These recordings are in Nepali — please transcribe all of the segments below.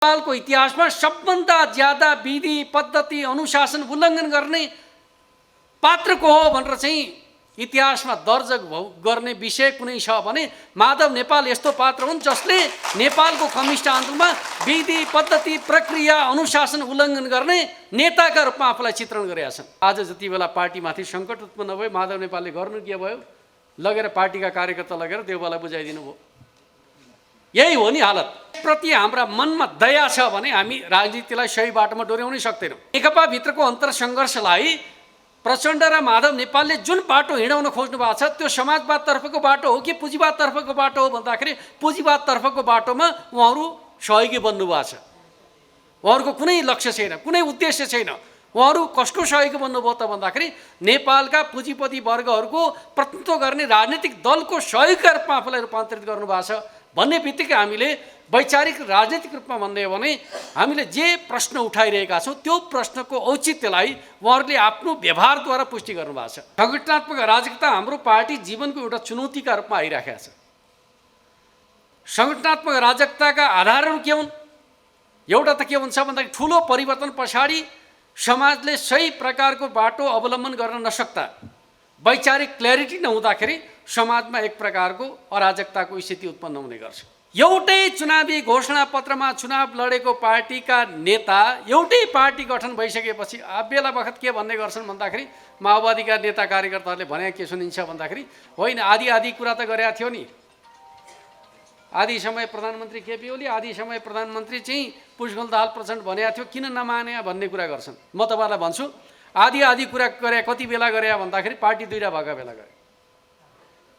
नेपालको इतिहासमा सबभन्दा ज्यादा विधि पद्धति अनुशासन उल्लङ्घन गर्ने पात्र को हो भनेर चाहिँ इतिहासमा दर्ज गर्ने विषय कुनै छ भने माधव नेपाल यस्तो पात्र हुन् जसले नेपालको कम्युनिस्ट आन्दोलनमा विधि पद्धति प्रक्रिया अनुशासन उल्लङ्घन गर्ने नेताका रूपमा आफूलाई चित्रण गरेका छन्। आज जति बेला पार्टीमाथि सङ्कट उत्पन्न भयो, माधव नेपालले गर्नु के भयो, लगेर पार्टीका कार्यकर्ता लगेर देउबालाई बुझाइदिनु भयो। यही हो नि हालत। प्रति हाम्रा मनमा दया छ भने हामी राजनीतिलाई सही बाटोमा डोर्याउनै सक्दैनौँ। नेकपा भित्रको अन्तरसङ्घर्षलाई प्रचण्ड र माधव नेपालले जुन बाटो हिँडाउन खोज्नु भएको छ त्यो समाजवाद तर्फको बाटो हो कि पुँजीवाद तर्फको बाटो हो भन्दाखेरि पुँजीवाद तर्फको बाटोमा उहाँहरू सहयोगी बन्नुभएको छ। उहाँहरूको कुनै लक्ष्य छैन, कुनै उद्देश्य छैन। उहाँहरू कसको सहयोगी बन्नुभयो त भन्दाखेरि नेपालका पुँजीपति वर्गहरूको प्रतिनिधित्व गर्ने राजनीतिक दलको सहयोगका रूपमा आफूलाई रूपान्तरित गर्नुभएको छ भन्ने बित्तिकै हामीले वैचारिक राजनीतिक रूपमा भन्दै हो भने हामीले जे प्रश्न उठाइरहेका छौँ त्यो प्रश्नको औचित्यलाई उहाँहरूले आफ्नो व्यवहारद्वारा पुष्टि गर्नुभएको छ। संगठनात्मक अराजकता हाम्रो पार्टी जीवनको एउटा चुनौतीका रूपमा आइराखेको छ। संगठनात्मक अराजकताका आधारहरू के हुन्? एउटा त के हुन्छ भन्दाखेरि ठुलो परिवर्तन पछाडि समाजले सही प्रकारको बाटो अवलम्बन गर्न नसक्दा, वैचारिक क्ल्यारिटी नहुँदाखेरि समाजमा एक प्रकारको अराजकताको स्थिति उत्पन्न हुने गर्छ। एउटै चुनावी घोषणापत्रमा चुनाव लडेको पार्टीका नेता एउटै पार्टी गठन भइसकेपछि बेला बखत के भन्ने गर्छन् भन्दाखेरि माओवादीका नेता कार्यकर्ताहरूले भने के सुनिन्छ भन्दाखेरि होइन आदि कुरा त गरेका थियो नि, आदि समय प्रधानमन्त्री केपी ओली, आदि समय प्रधानमन्त्री चाहिँ पुष्पकमल दाहाल प्रचण्ड भनेको थियो, किन नमाने भन्ने कुरा गर्छन्। म तपाईँलाई भन्छु आदि कुरा गरे कति बेला गरे भन्दाखेरि पार्टी दुईवटा भएका बेला गरे।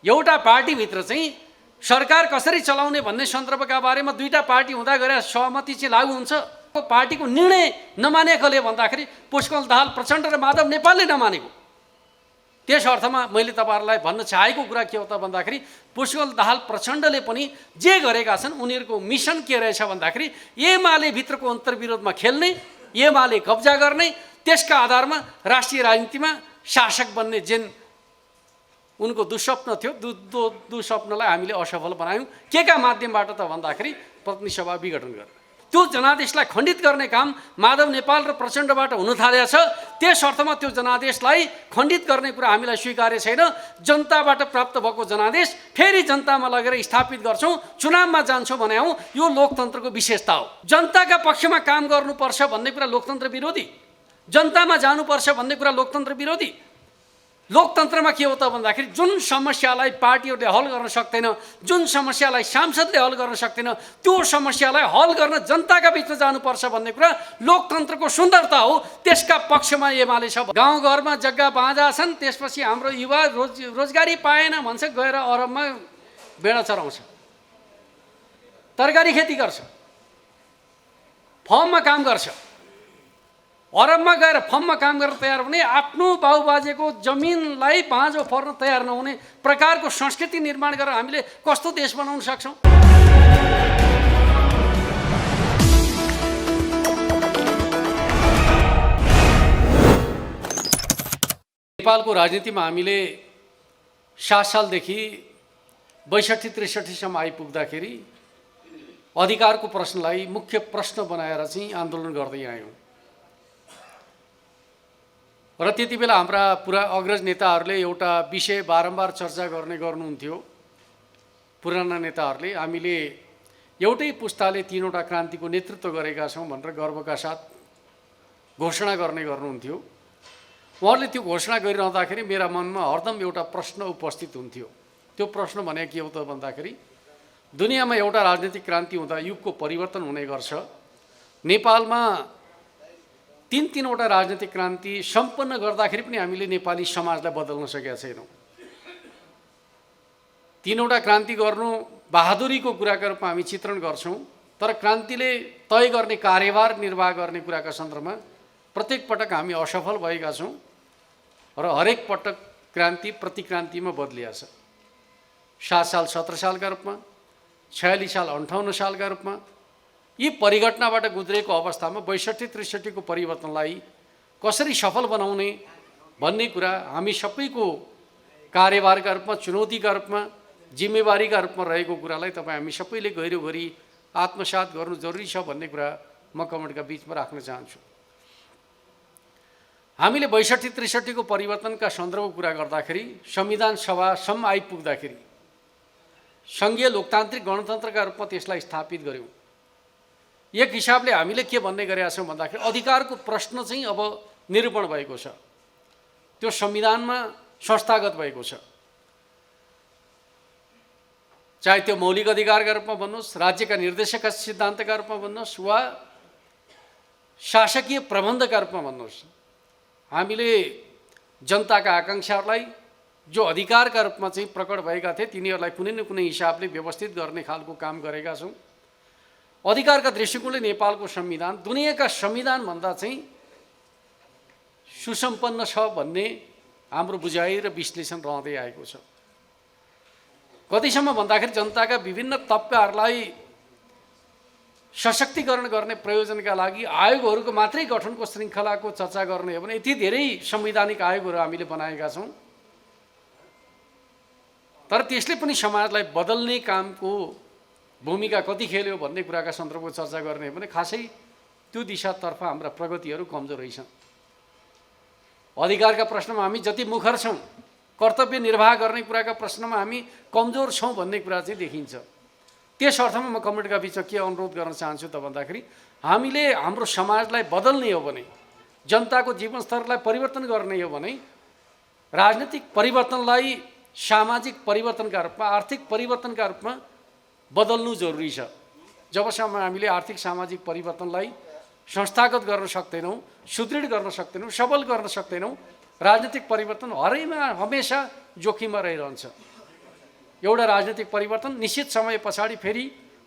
एउटा पार्टीभित्र चाहिँ सरकार कसरी चलाउने भन्ने सन्दर्भका बारेमा दुईटा पार्टी हुँदा गरे सहमति चाहिँ लागू हुन्छ। पार्टीको निर्णय नमानेकोले भन्दाखेरि पुष्पकमल दाहाल प्रचण्ड र माधव नेपालले नमानेको। त्यस अर्थमा मैले तपाईँहरूलाई भन्न चाहेको कुरा के हो त भन्दाखेरि पुष्पकमल दाहाल प्रचण्डले पनि जे गरेका छन् उनीहरूको मिसन के रहेछ भन्दाखेरि एमाले भित्रको अन्तर्विरोधमा खेल्ने, एमाले कब्जा गर्ने, त्यसका आधारमा राष्ट्रिय राजनीतिमा शासक बन्ने जुन उनको दुस्वप्न थियो दुस्वप्नलाई हामीले असफल बनायौँ। के का माध्यमबाट त भन्दाखेरि प्रतिनिधि सभा विघटन गरेर त्यो जनादेशलाई खण्डित गर्ने काम माधव नेपाल र प्रचण्डबाट हुन थालेको छ। त्यस अर्थमा त्यो जनादेशलाई खण्डित गर्ने कुरा हामीलाई स्वीकार्य छैन। जनताबाट प्राप्त भएको जनादेश फेरि जनतामा लगेर स्थापित गर्छौँ, चुनावमा जान्छौँ भने यो लोकतन्त्रको विशेषता हो। जनताका पक्षमा काम गर्नुपर्छ भन्ने कुरा लोकतन्त्र विरोधी, जनतामा जानुपर्छ भन्ने कुरा लोकतन्त्र विरोधी। लोकतन्त्रमा के हो त भन्दाखेरि जुन समस्यालाई पार्टीहरूले हल गर्न सक्दैन, जुन समस्यालाई सांसदले हल गर्न सक्दैन, त्यो समस्यालाई हल गर्न जनताका बिचमा जानुपर्छ भन्ने कुरा लोकतन्त्रको सुन्दरता हो। त्यसका पक्षमा एमाले छ। गाउँघरमा जग्गा बाँझा छन्, त्यसपछि हाम्रो युवा रोजगारी पाएन भन्छ, गएर अरबमा बेडा चराउँछ, तरकारी खेती गर्छ, फर्ममा काम गर्छ। अरबमा गएर फर्ममा काम गरेर तयार हुने, आफ्नो बाबुबाजेको जमिनलाई बाँझो पर्न तयार नहुने प्रकारको संस्कृति निर्माण गरेर हामीले कस्तो देश बनाउन सक्छौँ? नेपालको राजनीतिमा हामीले 7 सालदेखि 62-63सम्म आइपुग्दाखेरि अधिकारको प्रश्नलाई मुख्य प्रश्न बनाएर चाहिँ आन्दोलन गर्दै आयौँ र त्यति बेला हाम्रा पुरा अग्रज नेताहरूले एउटा विषय बारम्बार चर्चा गर्नुहुन्थ्यो। पुराना नेताहरूले हामीले एउटै पुस्ताले 3वटा क्रान्तिको नेतृत्व गरेका छौँ भनेर गर्वका साथ घोषणा गर्नुहुन्थ्यो। उहाँहरूले त्यो घोषणा गरिरहँदाखेरि मेरा मनमा हरदम एउटा प्रश्न उपस्थित हुन्थ्यो। त्यो प्रश्न भने के हो त भन्दाखेरि दुनियाँमा एउटा राजनीतिक क्रान्ति हुँदा युगको परिवर्तन हुने गर्छ। नेपालमा 3-3वटा राजनीतिक क्रान्ति सम्पन्न गर्दाखेरि पनि हामीले नेपाली समाजलाई बदल्न सकेका छैनौँ। 3वटा क्रान्ति गर्नु बहादुरीको कुराका रूपमा हामी चित्रण गर्छौँ, तर क्रान्तिले तय गर्ने कार्यभार निर्वाह गर्ने कुराका सन्दर्भमा प्रत्येक पटक हामी असफल भएका छौँ र हरेक पटक क्रान्ति प्रतिक्रान्तिमा बदलिया छ। 7 साल 17 सालका रूपमा, 46 साल 58 सालका रूपमा यी परिघटनाबाट गुज्रेको अवस्थामा 62-63को परिवर्तनलाई कसरी सफल बनाउने भन्ने कुरा हामी सबैको कार्यभारका रूपमा, चुनौतीका रूपमा, जिम्मेवारीका रूपमा रहेको कुरालाई तपाईँ हामी सबैले गहिरो गरी आत्मसात गर्नु जरुरी छ भन्ने कुरा म कमेन्टका बीचमा राख्न चाहन्छु। हामीले 62-63 को परिवर्तनका सन्दर्भको कुरा गर्दाखेरि संविधान सभासम्म आइपुग्दाखेरि सङ्घीय लोकतान्त्रिक गणतन्त्रका रूपमा त्यसलाई स्थापित गर्यौँ। एक हिसाबले हामीले के भन्ने गरेका छौँ भन्दाखेरि अधिकारको प्रश्न चाहिँ अब निरूपण भएको छ, त्यो संविधानमा संस्थागत भएको छ। चाहे त्यो मौलिक अधिकारका रूपमा भन्नुहोस्, राज्यका निर्देशक सिद्धान्तका रूपमा भन्नुहोस्, वा शासकीय प्रबन्धका रूपमा भन्नुहोस्, हामीले जनताका आकाङ्क्षाहरूलाई जो अधिकारका रूपमा चाहिँ प्रकट भएका थिए तिनीहरूलाई कुनै न कुनै हिसाबले व्यवस्थित गर्ने खालको काम गरेका छौँ। अधिकारका दृष्टिकोणले नेपालको संविधान दुनियाँका संविधानभन्दा चाहिँ सुसम्पन्न छ भन्ने हाम्रो बुझाइ र विश्लेषण रहँदै आएको छ। कतिसम्म भन्दाखेरि जनताका विभिन्न तबकाहरूलाई सशक्तिकरण गर्ने प्रयोजनका लागि आयोगहरूको मात्रै गठनको श्रृङ्खलाको चर्चा गर्ने हो भने यति धेरै संवैधानिक आयोगहरू हामीले बनाएका छौँ, तर त्यसले पनि समाजलाई बदल्ने कामको भूमिका कति खेल्यो भन्ने कुराका सन्दर्भको चर्चा गर्ने हो भने खासै त्यो दिशातर्फ हाम्रा प्रगतिहरू कमजोर रहेछन्। अधिकारका प्रश्नमा हामी जति मुखर छौँ, कर्तव्य निर्वाह गर्ने कुराका प्रश्नमा हामी कमजोर छौँ भन्ने कुरा चाहिँ देखिन्छ। त्यस अर्थमा म कमेन्टका बिचमा के अनुरोध गर्न चाहन्छु त भन्दाखेरि हामीले हाम्रो समाजलाई बदल्ने हो भने, जनताको जीवनस्तरलाई परिवर्तन गर्ने हो भने राजनीतिक परिवर्तनलाई सामाजिक परिवर्तनका रूपमा, आर्थिक परिवर्तनका रूपमा बदल्नु जरुरी छ। जबसम्म हामीले आर्थिक सामाजिक परिवर्तनलाई संस्थागत गर्न सक्दैनौँ, सुदृढ गर्न सक्दैनौँ, सबल गर्न सक्दैनौँ, राजनीतिक परिवर्तन हमेशा जोखिममा रहिरहन्छ। एउटा राजनीतिक परिवर्तन निश्चित समय पछाडि फेरि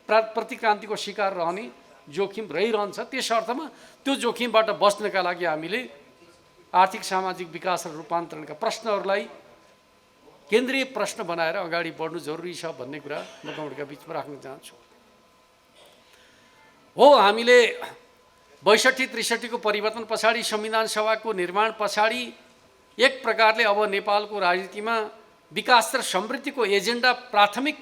प्रतिक्रान्तिको शिकार रहने जोखिम रहिरहन्छ। त्यस अर्थमा त्यो जोखिमबाट बच्नका लागि हामीले आर्थिक सामाजिक विकास र रूपान्तरणका प्रश्नहरूलाई केन्द्रीय प्रश्न बनाएर अगाडि बढ्नु जरुरी छ भन्ने कुरा म कमेन्टका बिचमा राख्न चाहन्छु। हो, हामीले 62-63 को परिवर्तन पछाडि, संविधान सभाको निर्माण पछाडि एक प्रकारले अब नेपालको राजनीतिमा विकास र समृद्धिको एजेन्डा प्राथमिक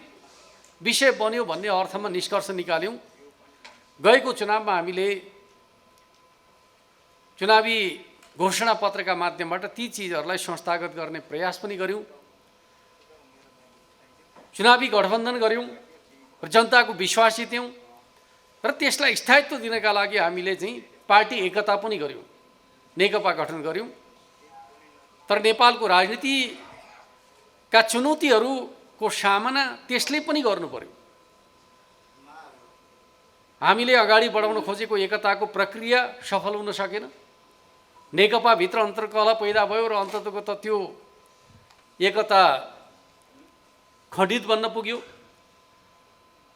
विषय बन्यो भन्ने अर्थमा निष्कर्ष निकाल्यौँ। गएको चुनावमा हामीले चुनावी घोषणापत्रका माध्यमबाट ती चिजहरूलाई संस्थागत गर्ने प्रयास पनि गर्यौँ, चुनावी गठबन्धन गर्यौँ र जनताको विश्वास जित्यौँ र त्यसलाई स्थायित्व दिनका लागि हामीले चाहिँ पार्टी एकता पनि गर्यौँ, नेकपा गठन गर्यौँ। तर नेपालको राजनीतिका चुनौतीहरूको सामना त्यसले पनि गर्नु पर्यो। हामीले अगाडि बढाउन खोजेको एकताको प्रक्रिया सफल हुन सकेन। नेकपाभित्र अन्तर्कलह पैदा भयो र अन्ततको त त्यो एकता खण्डित बन्न पुग्यो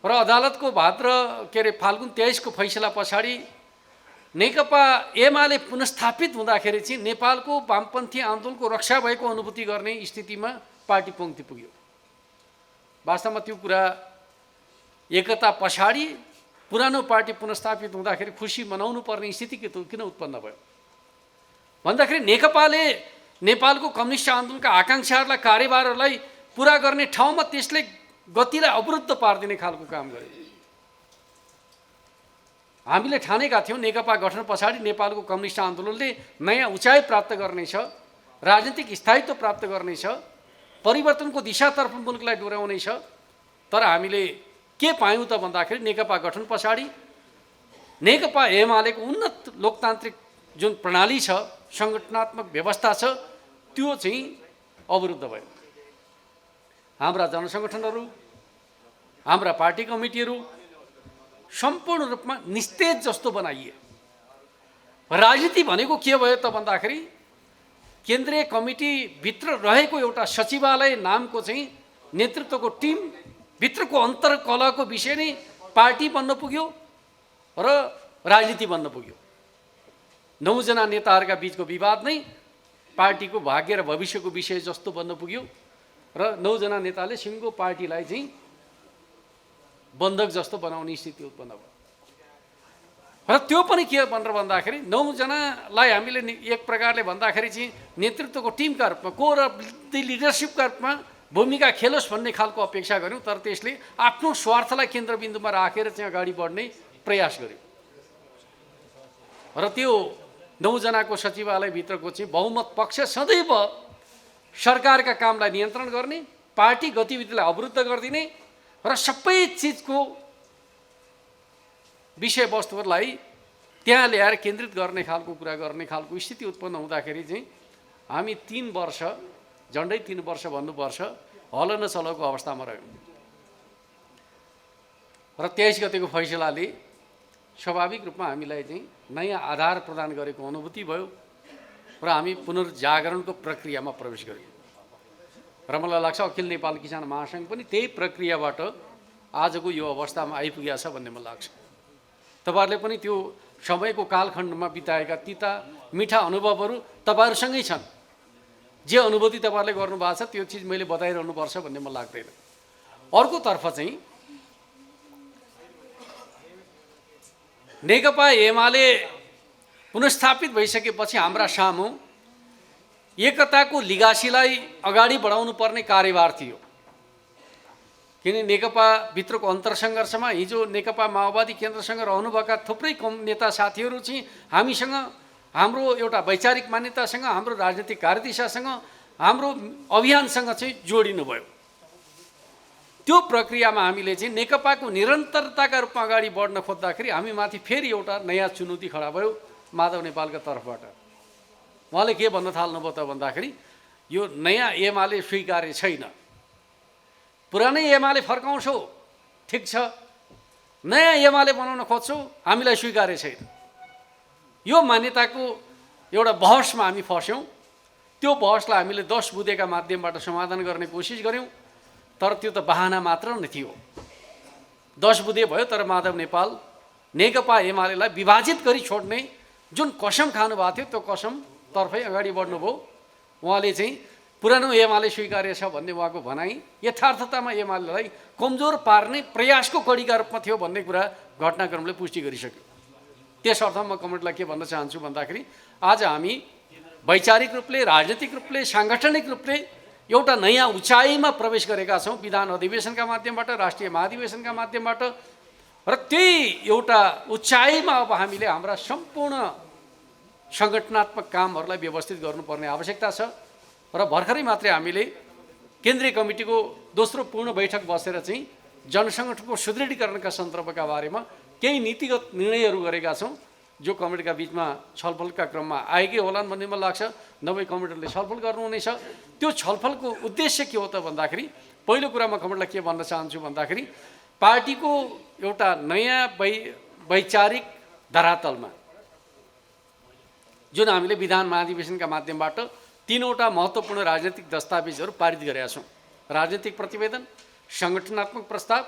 र अदालतको फाल्गुन 23 को फैसला पछाडि नेकपा एमाले पुनस्थापित हुँदाखेरि चाहिँ नेपालको वामपन्थी आन्दोलनको रक्षा भएको अनुभूति गर्ने स्थितिमा पार्टी पङ्क्ति पुग्यो। वास्तवमा त्यो कुरा एकता पछाडि पुरानो पार्टी पुनस्थापित हुँदाखेरि खुसी मनाउनु पर्ने स्थिति किन उत्पन्न भयो भन्दाखेरि नेकपाले नेपालको कम्युनिस्ट आन्दोलनका आकाङ्क्षाहरूलाई, कार्यभारहरूलाई पुरा गर्ने ठाउँमा त्यसले गतिलाई अवरुद्ध पारिदिने खालको काम गर्यो। हामीले ठानेका थियौँ नेकपा गठन पछाडि नेपालको कम्युनिस्ट आन्दोलनले नयाँ उचाइ प्राप्त गर्नेछ, राजनीतिक स्थायित्व प्राप्त गर्नेछ, परिवर्तनको दिशातर्फ मुलुकलाई डोर्याउनेछ। तर हामीले के पायौँ त भन्दाखेरि नेकपा गठन पछाडि नेकपा एमालेको उन्नत लोकतान्त्रिक जुन प्रणाली छ, सङ्गठनात्मक व्यवस्था छ, त्यो चाहिँ अवरुद्ध भयो। हाम्रा जनसङ्गठनहरू, हाम्रा पार्टी कमिटीहरू सम्पूर्ण रूपमा निस्तेज जस्तो बनाइए। राजनीति भनेको के भयो त भन्दाखेरि केन्द्रीय कमिटीभित्र रहेको एउटा सचिवालय नामको चाहिँ नेतृत्वको टिम भित्रको अन्तर्कलहको विषय नै पार्टी बन्न पुग्यो र राजनीति बन्न पुग्यो। 9 जना नेताहरूका बीचको विवाद नै पार्टीको भाग्य र भविष्यको विषय जस्तो बन्न पुग्यो र 9 जना नेताले सिङ्गो पार्टीलाई चाहिँ बन्धक जस्तो बनाउने स्थिति उत्पन्न भयो। र त्यो पनि के भनेर भन्दाखेरि 9 जनालाई हामीले एक प्रकारले भन्दाखेरि चाहिँ नेतृत्वको टिमका रूपमा, कोर अफ द लिडरसिपका रूपमा भूमिका खेलोस् भन्ने खालको अपेक्षा गऱ्यौँ, तर त्यसले आफ्नो स्वार्थलाई केन्द्रबिन्दुमा राखेर चाहिँ अगाडि बढ्ने प्रयास गर्यो र त्यो 9 जनाको सचिवालयभित्रको चाहिँ बहुमत पक्ष सदैव सरकारका कामलाई नियन्त्रण गर्ने, पार्टी गतिविधिलाई अवरुद्ध गरिदिने र सबै चिजको विषयवस्तुहरूलाई त्यहाँ ल्याएर केन्द्रित गर्ने खालको कुरा गर्ने खालको स्थिति उत्पन्न हुँदाखेरि चाहिँ हामी 3 वर्ष, झन्डै 3 वर्ष भन्नुपर्छ, हल नचलेको अवस्थामा रह्यौँ र 23 गतेको फैसलाले स्वाभाविक रूपमा हामीलाई चाहिँ नयाँ आधार प्रदान गरेको अनुभूति भयो र हामी पुनर्जागरणको प्रक्रियामा प्रवेश गर्यौँ र मलाई लाग्छ अखिल नेपाल किसान महासङ्घ पनि त्यही प्रक्रियाबाट आजको यो अवस्थामा आइपुगेको छ भन्ने मलाई लाग्छ। तपाईहरुले पनि त्यो समयको कालखण्डमा बिताएका तिता मिठा अनुभवहरू तपाईहरुसँगै छन्। जे अनुभूति तपाईहरुले गर्नुभएको छ त्यो चिज मैले बताइरहनु पर्छ भन्ने मलाई लाग्दैन। अर्कोतर्फ चाहिँ नेकपा एमाले पुनर्स्थापित भइसकेपछि हाम्रा सामु एकताको लिगासीलाई अगाडि बढाउनु पर्ने कार्यभार थियो। किन नेकपा भित्रको अन्तरसङ्घर्षमा हिजो नेकपा माओवादी केन्द्रसँग रहनुभएका थुप्रै नेता साथीहरू चाहिँ हामीसँग हाम्रो एउटा वैचारिक मान्यतासँग, हाम्रो राजनीतिक कार्यदिशासँग, हाम्रो अभियानसँग चाहिँ जोडिनु भयो। त्यो प्रक्रियामा हामीले चाहिँ नेकपाको निरन्तरताका रूपमा अगाडि बढ्न खोज्दाखेरि हामी माथि फेरि एउटा नयाँ चुनौती खडा भयो माधव नेपालका तर्फबाट। उहाँले के भन्न थाल्नुभयो त भन्दाखेरि यो नयाँ एमाले स्वीकार्य छैन, पुरानै एमाले फर्काउँछौ ठिक छ, नयाँ एमाले बनाउन खोज्छौ हामीलाई स्वीकार्य छैन। यो मान्यताको एउटा बहसमा हामी फस्यौँ। त्यो बहसलाई हामीले 10 बुँदेका माध्यमबाट समाधान गर्ने कोसिस गऱ्यौँ, तर त्यो त बहाना मात्र नै थियो। 10 बुँदे भयो, तर माधव नेपाल नेकपा एमालेलाई विभाजित गरी छोड्ने जुन कसम खानुभएको थियो त्यो कसम तर्फै अगाडि बढ्नुभयो। उहाँले चाहिँ पुरानो एमाले स्वीकार्य छ भन्ने उहाँको भनाइ यथार्थतामा एमालेलाई कमजोर पार्ने प्रयासको कडीका रूपमा थियो भन्ने कुरा घटनाक्रमले पुष्टि गरिसक्यो। त्यस अर्थमा म कमेन्टलाई के भन्न चाहन्छु भन्दाखेरि आज हामी वैचारिक रूपले, राजनीतिक रूपले, साङ्गठनिक रूपले एउटा नयाँ उचाइमा प्रवेश गरेका छौँ विधान अधिवेशनका माध्यमबाट, राष्ट्रिय महाधिवेशनका माध्यमबाट। र त्यही एउटा उचाइमा अब हामीले हाम्रा सम्पूर्ण सङ्गठनात्मक कामहरूलाई व्यवस्थित गर्नुपर्ने आवश्यकता छ। र भर्खरै मात्रै हामीले केन्द्रीय कमिटीको दोस्रो पूर्ण बैठक बसेर चाहिँ जनसङ्गठनको सुदृढीकरणका सन्दर्भका बारेमा केही नीतिगत निर्णयहरू गरेका छौँ, जो कमिटीका बिचमा छलफलका क्रममा आएकै होलान् भन्ने मलाई लाग्छ। नभए कमिटीले छलफल गर्नुहुनेछ। त्यो छलफलको उद्देश्य के हो त भन्दाखेरि पहिलो कुरा म कमिटीलाई के भन्न चाहन्छु भन्दाखेरि पार्टीको एउटा नयाँ वैचारिक धरातलमा जुन हामीले विधान महाधिवेशनका माध्यमबाट 3वटा महत्त्वपूर्ण राजनीतिक दस्तावेजहरू पारित गरेका छौँ। राजनीतिक प्रतिवेदन, सङ्गठनात्मक प्रस्ताव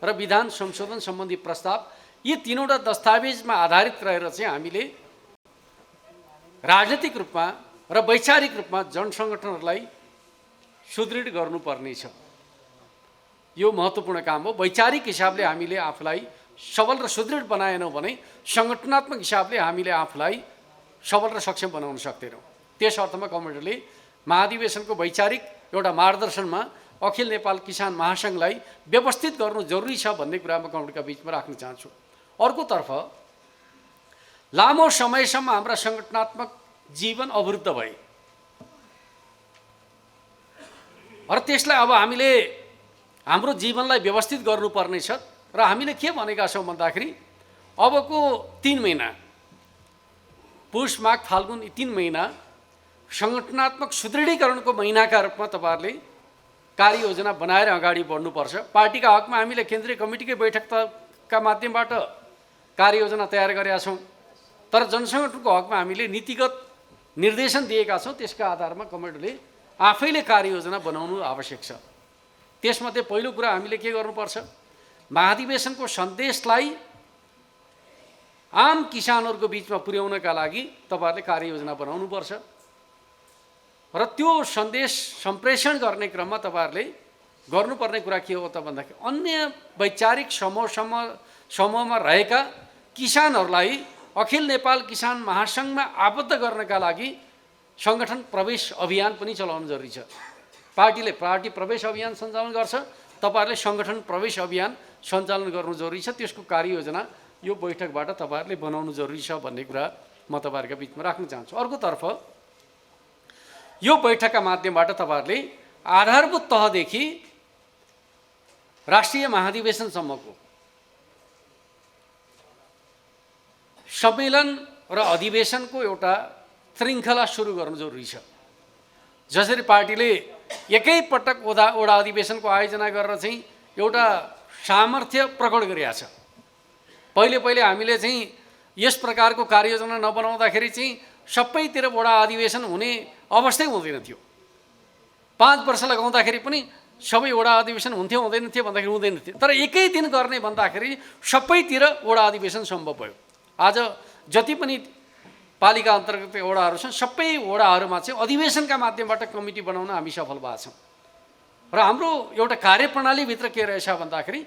र विधान संशोधन सम्बन्धी प्रस्ताव। यी 3वटा दस्तावेजमा आधारित रहेर चाहिँ हामीले राजनीतिक रूपमा र वैचारिक रूपमा जनसङ्गठनहरूलाई सुदृढ गर्नुपर्नेछ। यो महत्त्वपूर्ण काम हो। वैचारिक हिसाबले हामीले आफूलाई सबल र सुदृढ बनाएनौँ भने सङ्गठनात्मक हिसाबले हामीले आफूलाई सबल र सक्षम बनाउन सक्दैनौँ। त्यस अर्थमा कमिटीले महाधिवेशनको वैचारिक एउटा मार्गदर्शनमा अखिल नेपाल किसान महासङ्घलाई व्यवस्थित गर्नु जरुरी छ भन्ने कुरा म कमिटीका बिचमा राख्न चाहन्छु। अर्कोतर्फ लामो समयसम्म हाम्रा सङ्गठनात्मक जीवन अवरुद्ध भए र त्यसलाई अब हामीले हाम्रो जीवनलाई व्यवस्थित गर्नुपर्नेछ। र हामीले के भनेका छौँ भन्दाखेरि अबको 3 महिना, पुष, माघ, फाल्गुन, यी 3 महिना सङ्गठनात्मक सुदृढीकरणको महिनाका रूपमा तपाईँहरूले कार्ययोजना बनाएर अगाडि बढ्नुपर्छ। पार्टीका हकमा हामीले केन्द्रीय कमिटीकै बैठकका माध्यमबाट कार्ययोजना तयार गरेका छौँ, तर जनसङ्गठनको हकमा हामीले नीतिगत निर्देशन दिएका छौँ। त्यसका आधारमा कमिटीले आफैले कार्ययोजना बनाउनु आवश्यक छ। त्यसमध्ये पहिलो कुरा हामीले के गर्नुपर्छ, महाधिवेशनको सन्देशलाई आम किसानहरूको बिचमा पुर्याउनका लागि तपाईँहरूले कार्ययोजना बनाउनुपर्छ। र त्यो सन्देश सम्प्रेषण गर्ने क्रममा तपाईँहरूले गर्नुपर्ने कुरा के हो त भन्दाखेरि अन्य वैचारिक समूहमा रहेका किसानहरूलाई अखिल नेपाल किसान महासङ्घमा आबद्ध गर्नका लागि सङ्गठन प्रवेश अभियान पनि चलाउनु जरुरी छ। पार्टी प्रवेश अभियान सञ्चालन गर्छ, तपाईँहरूले सङ्गठन प्रवेश अभियान सञ्चालन गर्नु जरुरी छ। त्यसको कार्ययोजना यो बैठकबाट तपाईँहरूले बनाउनु जरुरी छ भन्ने कुरा म तपाईँहरूका बिचमा राख्न चाहन्छु। अर्कोतर्फ यो बैठकका माध्यमबाट तपाईँहरूले आधारभूत तहदेखि राष्ट्रिय महाधिवेशनसम्मको सम्मेलन र अधिवेशनको एउटा श्रृङ्खला सुरु गर्नु जरुरी छ। जसरी पार्टीले एकैपटक वडा अधिवेशनको आयोजना गरेर चाहिँ एउटा सामर्थ्य प्रकट गरेका छ। पहिले हामीले चाहिँ यस प्रकारको कार्ययोजना नबनाउँदाखेरि चाहिँ सबैतिर वडा अधिवेशन हुने अवस्थै हुँदैन थियो। 5 वर्ष लगाउँदाखेरि पनि सबै वडा अधिवेशन हुन्थ्यो हुँदैन थियो भन्दाखेरि हुँदैन थियो। तर एकै दिन गर्ने भन्दाखेरि सबैतिर वडा अधिवेशन सम्भव भयो। आज जति पनि पालिका अन्तर्गत वडाहरू छन् सबै वडाहरूमा चाहिँ अधिवेशनका माध्यमबाट कमिटी बनाउन हामी सफल भएका छौँ। र हाम्रो एउटा कार्यप्रणालीभित्र के रहेछ भन्दाखेरि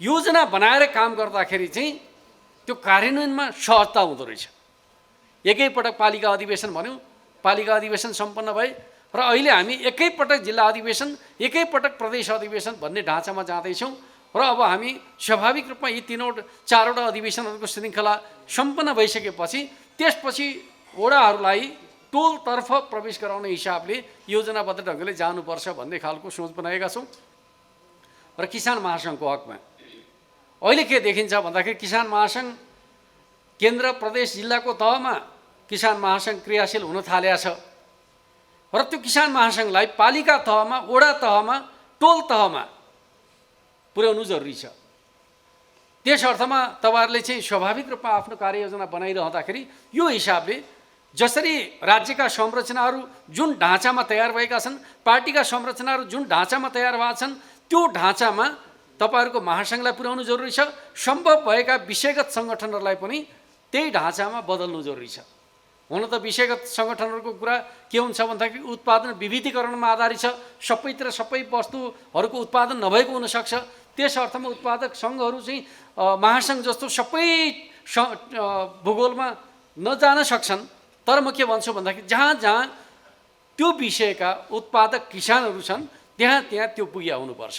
योजना बनाएर काम गर्दाखेरि चाहिँ त्यो कार्यान्वयनमा सहजता हुँदो रहेछ। एकैपटक पालिका अधिवेशन भन्यौँ, पालिका अधिवेशन सम्पन्न भए र अहिले हामी एकैपटक जिल्ला अधिवेशन, एकैपटक प्रदेश अधिवेशन भन्ने ढाँचामा जाँदैछौँ। र अब हामी स्वाभाविक रूपमा यी 3-4वटा अधिवेशनहरूको श्रृङ्खला सम्पन्न भइसकेपछि त्यसपछि वडाहरूलाई टोलतर्फ प्रवेश गराउने हिसाबले योजनाबद्ध ढङ्गले जानुपर्छ भन्ने खालको सोच बनाएका छौँ। र किसान महासङ्घको हकमा अहिले के देखिन्छ भन्दाखेरि किसान महासङ्घ केन्द्र प्रदेश जिल्लाको तहमा किसान महासङ्घ क्रियाशील हुन थालेको छ। र त्यो किसान महासङ्घलाई पालिका तहमा, वडा तहमा, टोल तहमा पुर्याउनु जरुरी छ। त्यस अर्थमा तपाईँहरूले चाहिँ स्वाभाविक रूपमा आफ्नो कार्ययोजना बनाइरहँदाखेरि यो हिसाबले जसरी राज्यका संरचनाहरू जुन ढाँचामा तयार भएका छन्, पार्टीका संरचनाहरू जुन ढाँचामा तयार भएका छन्, त्यो ढाँचामा तपाईँहरूको महासङ्घलाई पुर्याउनु जरुरी छ। सम्भव भएका विषयगत सङ्गठनहरूलाई पनि त्यही ढाँचामा बदल्नु जरुरी छ। हुन त विषयगत सङ्गठनहरूको कुरा के हुन्छ भन्दाखेरि उत्पादन विविधीकरणमा आधारित छ। सबैतिर सबै वस्तुहरूको उत्पादन नभएको हुनसक्छ। त्यस अर्थमा उत्पादक सङ्घहरू चाहिँ महासङ्घ जस्तो सबै भूगोलमा नजान सक्छन्। तर म के भन्छु भन्दाखेरि जहाँ जहाँ त्यो विषयका उत्पादक किसानहरू छन् त्यहाँ त्यो पुग्या हुनुपर्छ।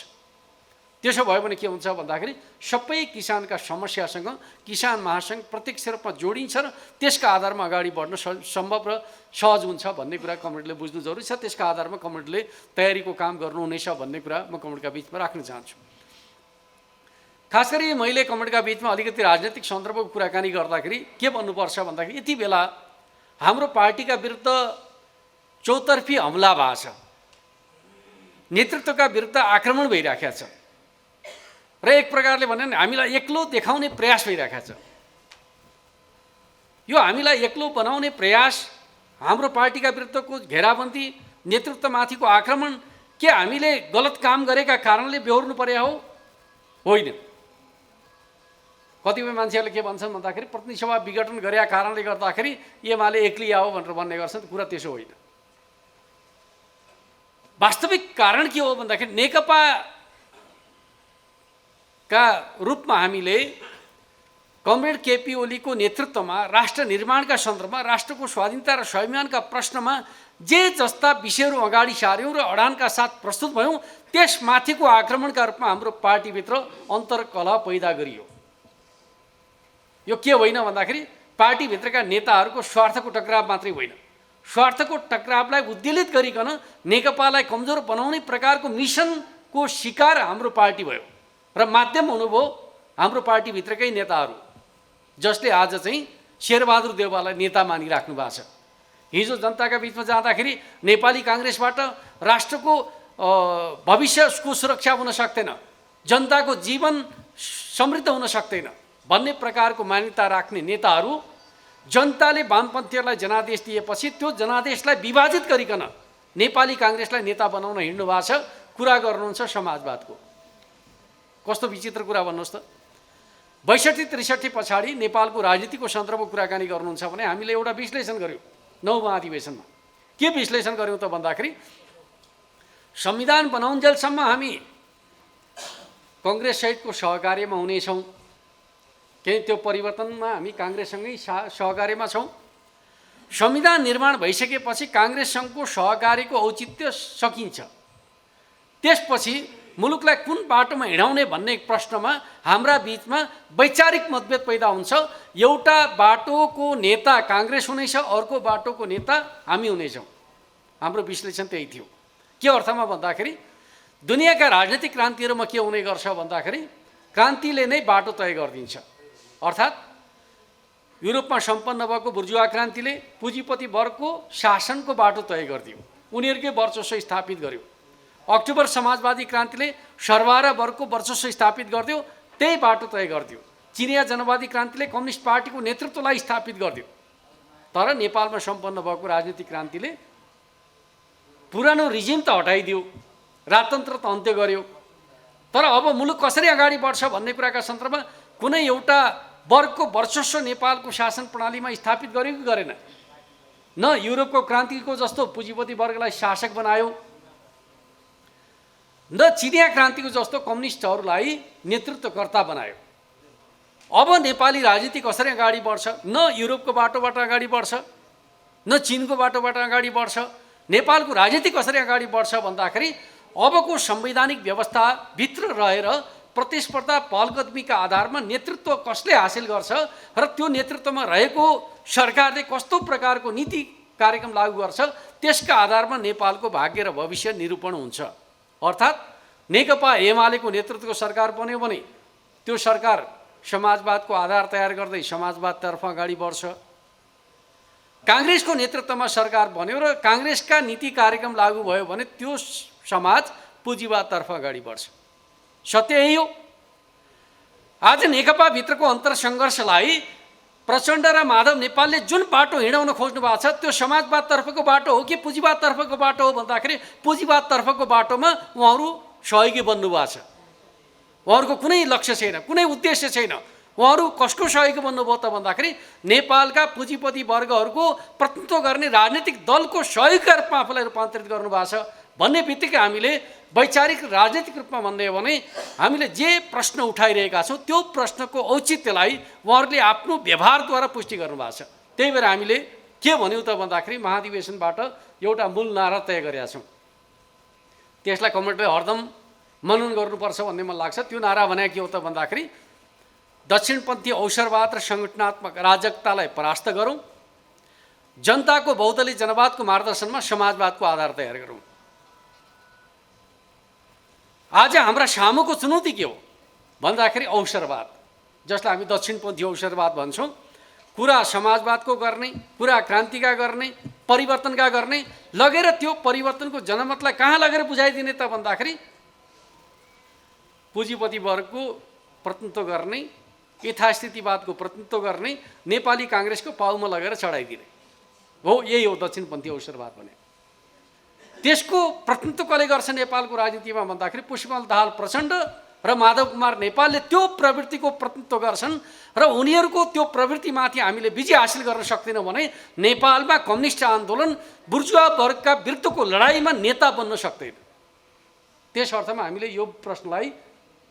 त्यसो भयो भने के हुन्छ भन्दाखेरि सबै किसानका समस्यासँग किसान महासङ्घ प्रत्यक्ष रूपमा जोडिन्छ र त्यसका आधारमा अगाडि बढ्न सम्भव र सहज हुन्छ भन्ने कुरा कमिटीले बुझ्नु जरुरी छ। त्यसका आधारमा कमिटीले तयारीको काम गर्नुहुनेछ भन्ने कुरा म कमिटीका बिचमा राख्न चाहन्छु। खास गरी मैले कमिटीका बिचमा अलिकति राजनीतिक सन्दर्भको कुराकानी गर्दाखेरि के भन्नुपर्छ भन्दाखेरि यति बेला हाम्रो पार्टीका विरुद्ध चौतर्फी हमला भएको छ, नेतृत्वका विरुद्ध आक्रमण भइराखेको छ र एक प्रकारले भने हामीलाई एक्लो देखाउने प्रयास भइरहेको छ। यो हामीलाई एक्लो बनाउने प्रयास, हाम्रो पार्टीका विरुद्धको घेराबन्दी, नेतृत्वमाथिको आक्रमण के हामीले गलत काम गरेका कारणले बेहोर्नु पर्या हो? होइन। कतिपय मान्छेहरूले के भन्छन् भन्दाखेरि प्रतिनिधि सभा विघटन गरेका कारणले गर्दाखेरि एमाले एक्लिया हो भनेर भन्ने गर्छन्। कुरा त्यसो होइन। वास्तविक कारण के हो भन्दाखेरि नेकपा का रूपमा हामीले कमरेड केपी ओलीको नेतृत्वमा राष्ट्र निर्माणका सन्दर्भमा, राष्ट्रको स्वाधीनता र स्वाभिमानका प्रश्नमा जे जस्ता विषयहरू अगाडि सार्यौँ र अडानका साथ प्रस्तुत भयौँ, त्यसमाथिको आक्रमणका रूपमा हाम्रो पार्टीभित्र अन्तर्कलह पैदा गरियो। यो के होइन भन्दाखेरि पार्टीभित्रका नेताहरूको स्वार्थको टकराव मात्रै होइन, स्वार्थको टकरावलाई उद्वेलित गरिकन नेकपालाई कमजोर बनाउने प्रकारको मिसनको शिकार हाम्रो पार्टी भयो र माध्यम हुनुभयो हाम्रो पार्टीभित्रकै नेताहरू, जसले आज चाहिँ शेरबहादुर देउवालाई नेता मानिराख्नु भएको छ। हिजो जनताका बिचमा जाँदाखेरि नेपाली काङ्ग्रेसबाट राष्ट्रको भविष्यको सुरक्षा हुन सक्दैन, जनताको जीवन समृद्ध हुन सक्दैन भन्ने प्रकारको मान्यता राख्ने नेताहरू जनताले वामपन्थीहरूलाई जनादेश दिएपछि त्यो जनादेशलाई विभाजित गरिकन नेपाली काङ्ग्रेसलाई नेता बनाउन हिँड्नु भएको छ। कुरा गर्नुहुन्छ समाजवादको। कस्तो विचित्र कुरा भन्नुहोस् त। 62-63 पछाडि नेपालको राजनीतिको सन्दर्भको कुराकानी गर्नुहुन्छ भने हामीले एउटा विश्लेषण गऱ्यौँ 9 महाधिवेशनमा। के विश्लेषण गऱ्यौँ त भन्दाखेरि संविधान बनाउन्जेलसम्म हामी काङ्ग्रेससहितको सहकार्यमा हुनेछौँ, केही त्यो परिवर्तनमा हामी काङ्ग्रेससँगै सहकार्यमा छौँ। संविधान निर्माण भइसकेपछि काङ्ग्रेससँगको सहकार्यको औचित्य सकिन्छ, त्यसपछि मुलुकलाई कुन बाटोमा हिँडाउने भन्ने प्रश्नमा हाम्रा बीचमा वैचारिक मतभेद पैदा हुन्छ। एउटा बाटोको नेता काङ्ग्रेस हुनेछ, अर्को बाटोको नेता हामी हुनेछौँ। हाम्रो विश्लेषण त्यही थियो। के अर्थमा भन्दाखेरि दुनियाँका राजनीतिक क्रान्तिहरूमा के हुने गर्छ भन्दाखेरि क्रान्तिले नै बाटो तय गरिदिन्छ। अर्थात् युरोपमा सम्पन्न भएको बुर्जुवा क्रान्तिले पुँजीपति वर्गको शासनको बाटो तय गरिदियो, उनीहरूकै वर्चस्व स्थापित गर्यो। अक्टोबर समाजवादी क्रान्तिले सर्वहारा वर्गको वर्चस्व स्थापित गरिदियो, त्यही बाटो तय गरिदियो। चिनिया जनवादी क्रान्तिले कम्युनिस्ट पार्टीको नेतृत्वलाई स्थापित गरिदियो। तर नेपालमा सम्पन्न भएको राजनीतिक क्रान्तिले पुरानो रिजिम त हटाइदियो, राजतन्त्र त अन्त्य गर्यो। तर अब मुलुक कसरी अगाडि बढ्छ भन्ने कुराका सन्दर्भमा कुनै एउटा वर्गको वर्चस्व नेपालको शासन प्रणालीमा स्थापित गर्यो कि गरेन? न युरोपको क्रान्तिको जस्तो पुँजीपति वर्गलाई शासक बनायो, न चिनिया क्रान्तिको जस्तो कम्युनिस्टहरूलाई नेतृत्वकर्ता बनायो। अब नेपाली राजनीति कसरी अगाडि बढ्छ? न युरोपको बाटोबाट अगाडि बढ्छ, न चिनको बाटोबाट अगाडि बढ्छ। नेपालको राजनीति कसरी अगाडि बढ्छ भन्दाखेरि अबको संवैधानिक व्यवस्थाभित्र रहेर प्रतिस्पर्धा पहलकदमीका आधारमा नेतृत्व कसले हासिल गर्छ र त्यो नेतृत्वमा रहेको सरकारले कस्तो प्रकारको नीति कार्यक्रम लागू गर्छ, त्यसका आधारमा नेपालको भाग्य र भविष्य निरूपण हुन्छ। अर्थात् नेकपा एमालेको नेतृत्वको सरकार बन्यो भने त्यो सरकार समाजवादको आधार तयार गर्दै समाजवादतर्फ अगाडि बढ्छ। काङ्ग्रेसको नेतृत्वमा सरकार बन्यो र काङ्ग्रेसका नीति कार्यक्रम लागू भयो भने त्यो समाज पुँजीवादतर्फ अगाडि बढ्छ। सत्य यही हो। आज नेकपाभित्रको अन्तरसङ्घर्षलाई प्रचण्ड र माधव नेपालले जुन बाटो हिँडाउन खोज्नु भएको छ त्यो समाजवादतर्फको बाटो हो कि पुँजीवादतर्फको बाटो हो भन्दाखेरि पुँजीवादतर्फको बाटोमा उहाँहरू सहयोगी बन्नुभएको छ। उहाँहरूको कुनै लक्ष्य छैन, कुनै उद्देश्य छैन। उहाँहरू कसको सहयोगी बन्नुभयो त भन्दाखेरि नेपालका पुँजीपति वर्गहरूको प्रतिनिधित्व गर्ने राजनीतिक दलको सहयोगका रूपमा आफूलाई रूपान्तरित गर्नुभएको छ भन्ने बित्तिकै हामीले वैचारिक राजनीतिक रूपमा भन्दै हो भने हामीले जे प्रश्न उठाइरहेका छौँ त्यो प्रश्नको औचित्यलाई उहाँहरूले आफ्नो व्यवहारद्वारा पुष्टि गर्नुभएको छ। त्यही भएर हामीले के भन्यौँ त भन्दाखेरि महाधिवेशनबाट एउटा मूल नारा तय गरेका छौँ। त्यसलाई कमेन्टले हरदम मनन गर्नुपर्छ भन्ने मलाई लाग्छ। त्यो नारा भने के हो त भन्दाखेरि दक्षिणपन्थी अवसरवाद र सङ्गठनात्मक अराजकतालाई परास्त गरौँ, जनताको बहुदलीय जनवादको मार्गदर्शनमा समाजवादको आधार तयार गरौँ। आज हाम्रा सामुको चुनौती के हो भन्दाखेरि अवसरवाद, जसलाई हामी दक्षिणपन्थी अवसरवाद भन्छौँ। कुरा समाजवादको गर्ने, कुरा क्रान्तिका गर्ने, परिवर्तनका गर्ने, लगेर त्यो परिवर्तनको जनमतलाई कहाँ लगेर बुझाइदिने त भन्दाखेरि पुँजीपति वर्गको प्रतिनिधित्व गर्ने, यथास्थितिवादको प्रतिनिधित्व गर्ने नेपाली काङ्ग्रेसको पाउमा लगेर चढाइदिने हो। यही हो दक्षिणपन्थी अवसरवाद भने। त्यसको प्रतिनिधित्व कसले गर्छ नेपालको राजनीतिमा भन्दाखेरि पुष्पकमल दाहाल प्रचण्ड र माधव कुमार नेपालले त्यो प्रवृत्तिको प्रतिनिधित्व गर्छन् र उनीहरूको त्यो प्रवृत्तिमाथि हामीले विजय हासिल गर्न सक्दैनौँ भने नेपालमा कम्युनिस्ट आन्दोलन बुर्जुवा वर्गका विरुद्धको लडाइँमा नेता बन्न सक्दैन। त्यस अर्थमा हामीले यो प्रश्नलाई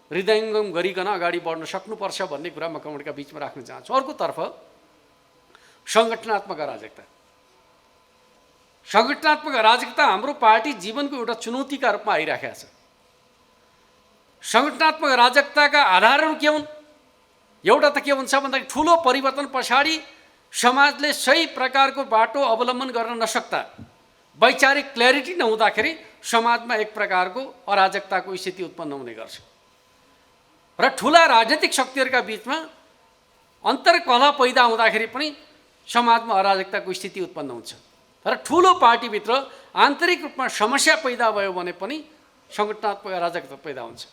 हृदयङ्गम गरिकन अगाडि बढ्न सक्नुपर्छ भन्ने कुरा म कमेन्टका बिचमा राख्न चाहन्छु। अर्कोतर्फ सङ्गठनात्मक अराजकता। सङ्गठनात्मक अराजकता हाम्रो पार्टी जीवनको एउटा चुनौतीका रूपमा आइराखेको छ। सङ्गठनात्मक अराजकताका आधारहरू के हुन्? एउटा त के हुन्छ भन्दाखेरि ठुलो परिवर्तन पछाडि समाजले सही प्रकारको बाटो अवलम्बन गर्न नसक्दा, वैचारिक क्ल्यारिटी नहुँदाखेरि समाजमा एक प्रकारको अराजकताको स्थिति उत्पन्न हुने गर्छ र ठुला राजनीतिक शक्तिहरूका बिचमा अन्तर्कलह पैदा हुँदाखेरि पनि समाजमा अराजकताको स्थिति उत्पन्न हुन्छ। तर ठुलो पार्टीभित्र आन्तरिक रूपमा समस्या पैदा भयो भने पनि सङ्गठनात्मक अराजकता पैदा हुन्छ।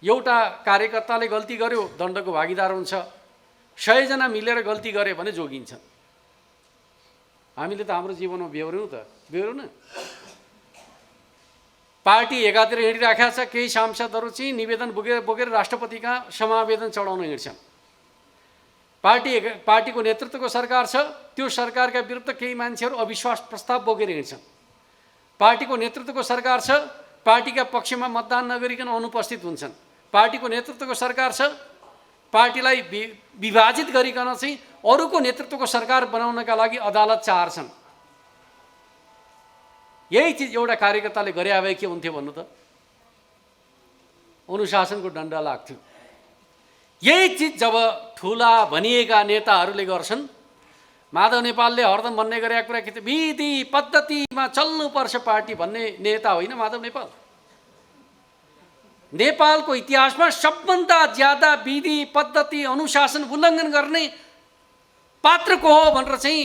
एउटा कार्यकर्ताले गल्ती गर्यो, दण्डको भागीदार हुन्छ। 100 जना मिलेर गल्ती गरे भने जोगिन्छ। हामीले त हाम्रो जीवनमा बेहोर्यौँ त, बेहोर्यौँ न। पार्टी एकातिर हिँडिराखेको छ, केही सांसदहरू चाहिँ निवेदन बोकेर राष्ट्रपति कहाँ समावेदन चढाउन हिँड्छन्। पार्टीको नेतृत्वको सरकार छ, त्यो सरकारका विरुद्ध केही मान्छेहरू अविश्वास प्रस्ताव बोकेर हिँड्छन्। पार्टीको नेतृत्वको सरकार छ, पार्टीका पक्षमा मतदान नगरिकन अनुपस्थित हुन्छन्। पार्टीको नेतृत्वको सरकार छ, पार्टीलाई विभाजित गरिकन चाहिँ अरूको नेतृत्वको सरकार बनाउनका लागि अदालत चाहन्छन्। यही चिज एउटा कार्यकर्ताले गरे भए के हुन्थ्यो भन्नु त? अनुशासनको डन्डा लाग्थ्यो। यही चिज जब ठुला भनिएका नेताहरूले गर्छन्, माधव नेपालले हरदम भन्ने गरेका कुरा के थियो, विधि पद्धतिमा चल्नुपर्छ पार्टी भन्ने नेता होइन माधव नेपाल। नेपालको इतिहासमा सबभन्दा ज्यादा विधि पद्धति अनुशासन उल्लङ्घन गर्ने पात्र को हो भनेर चाहिँ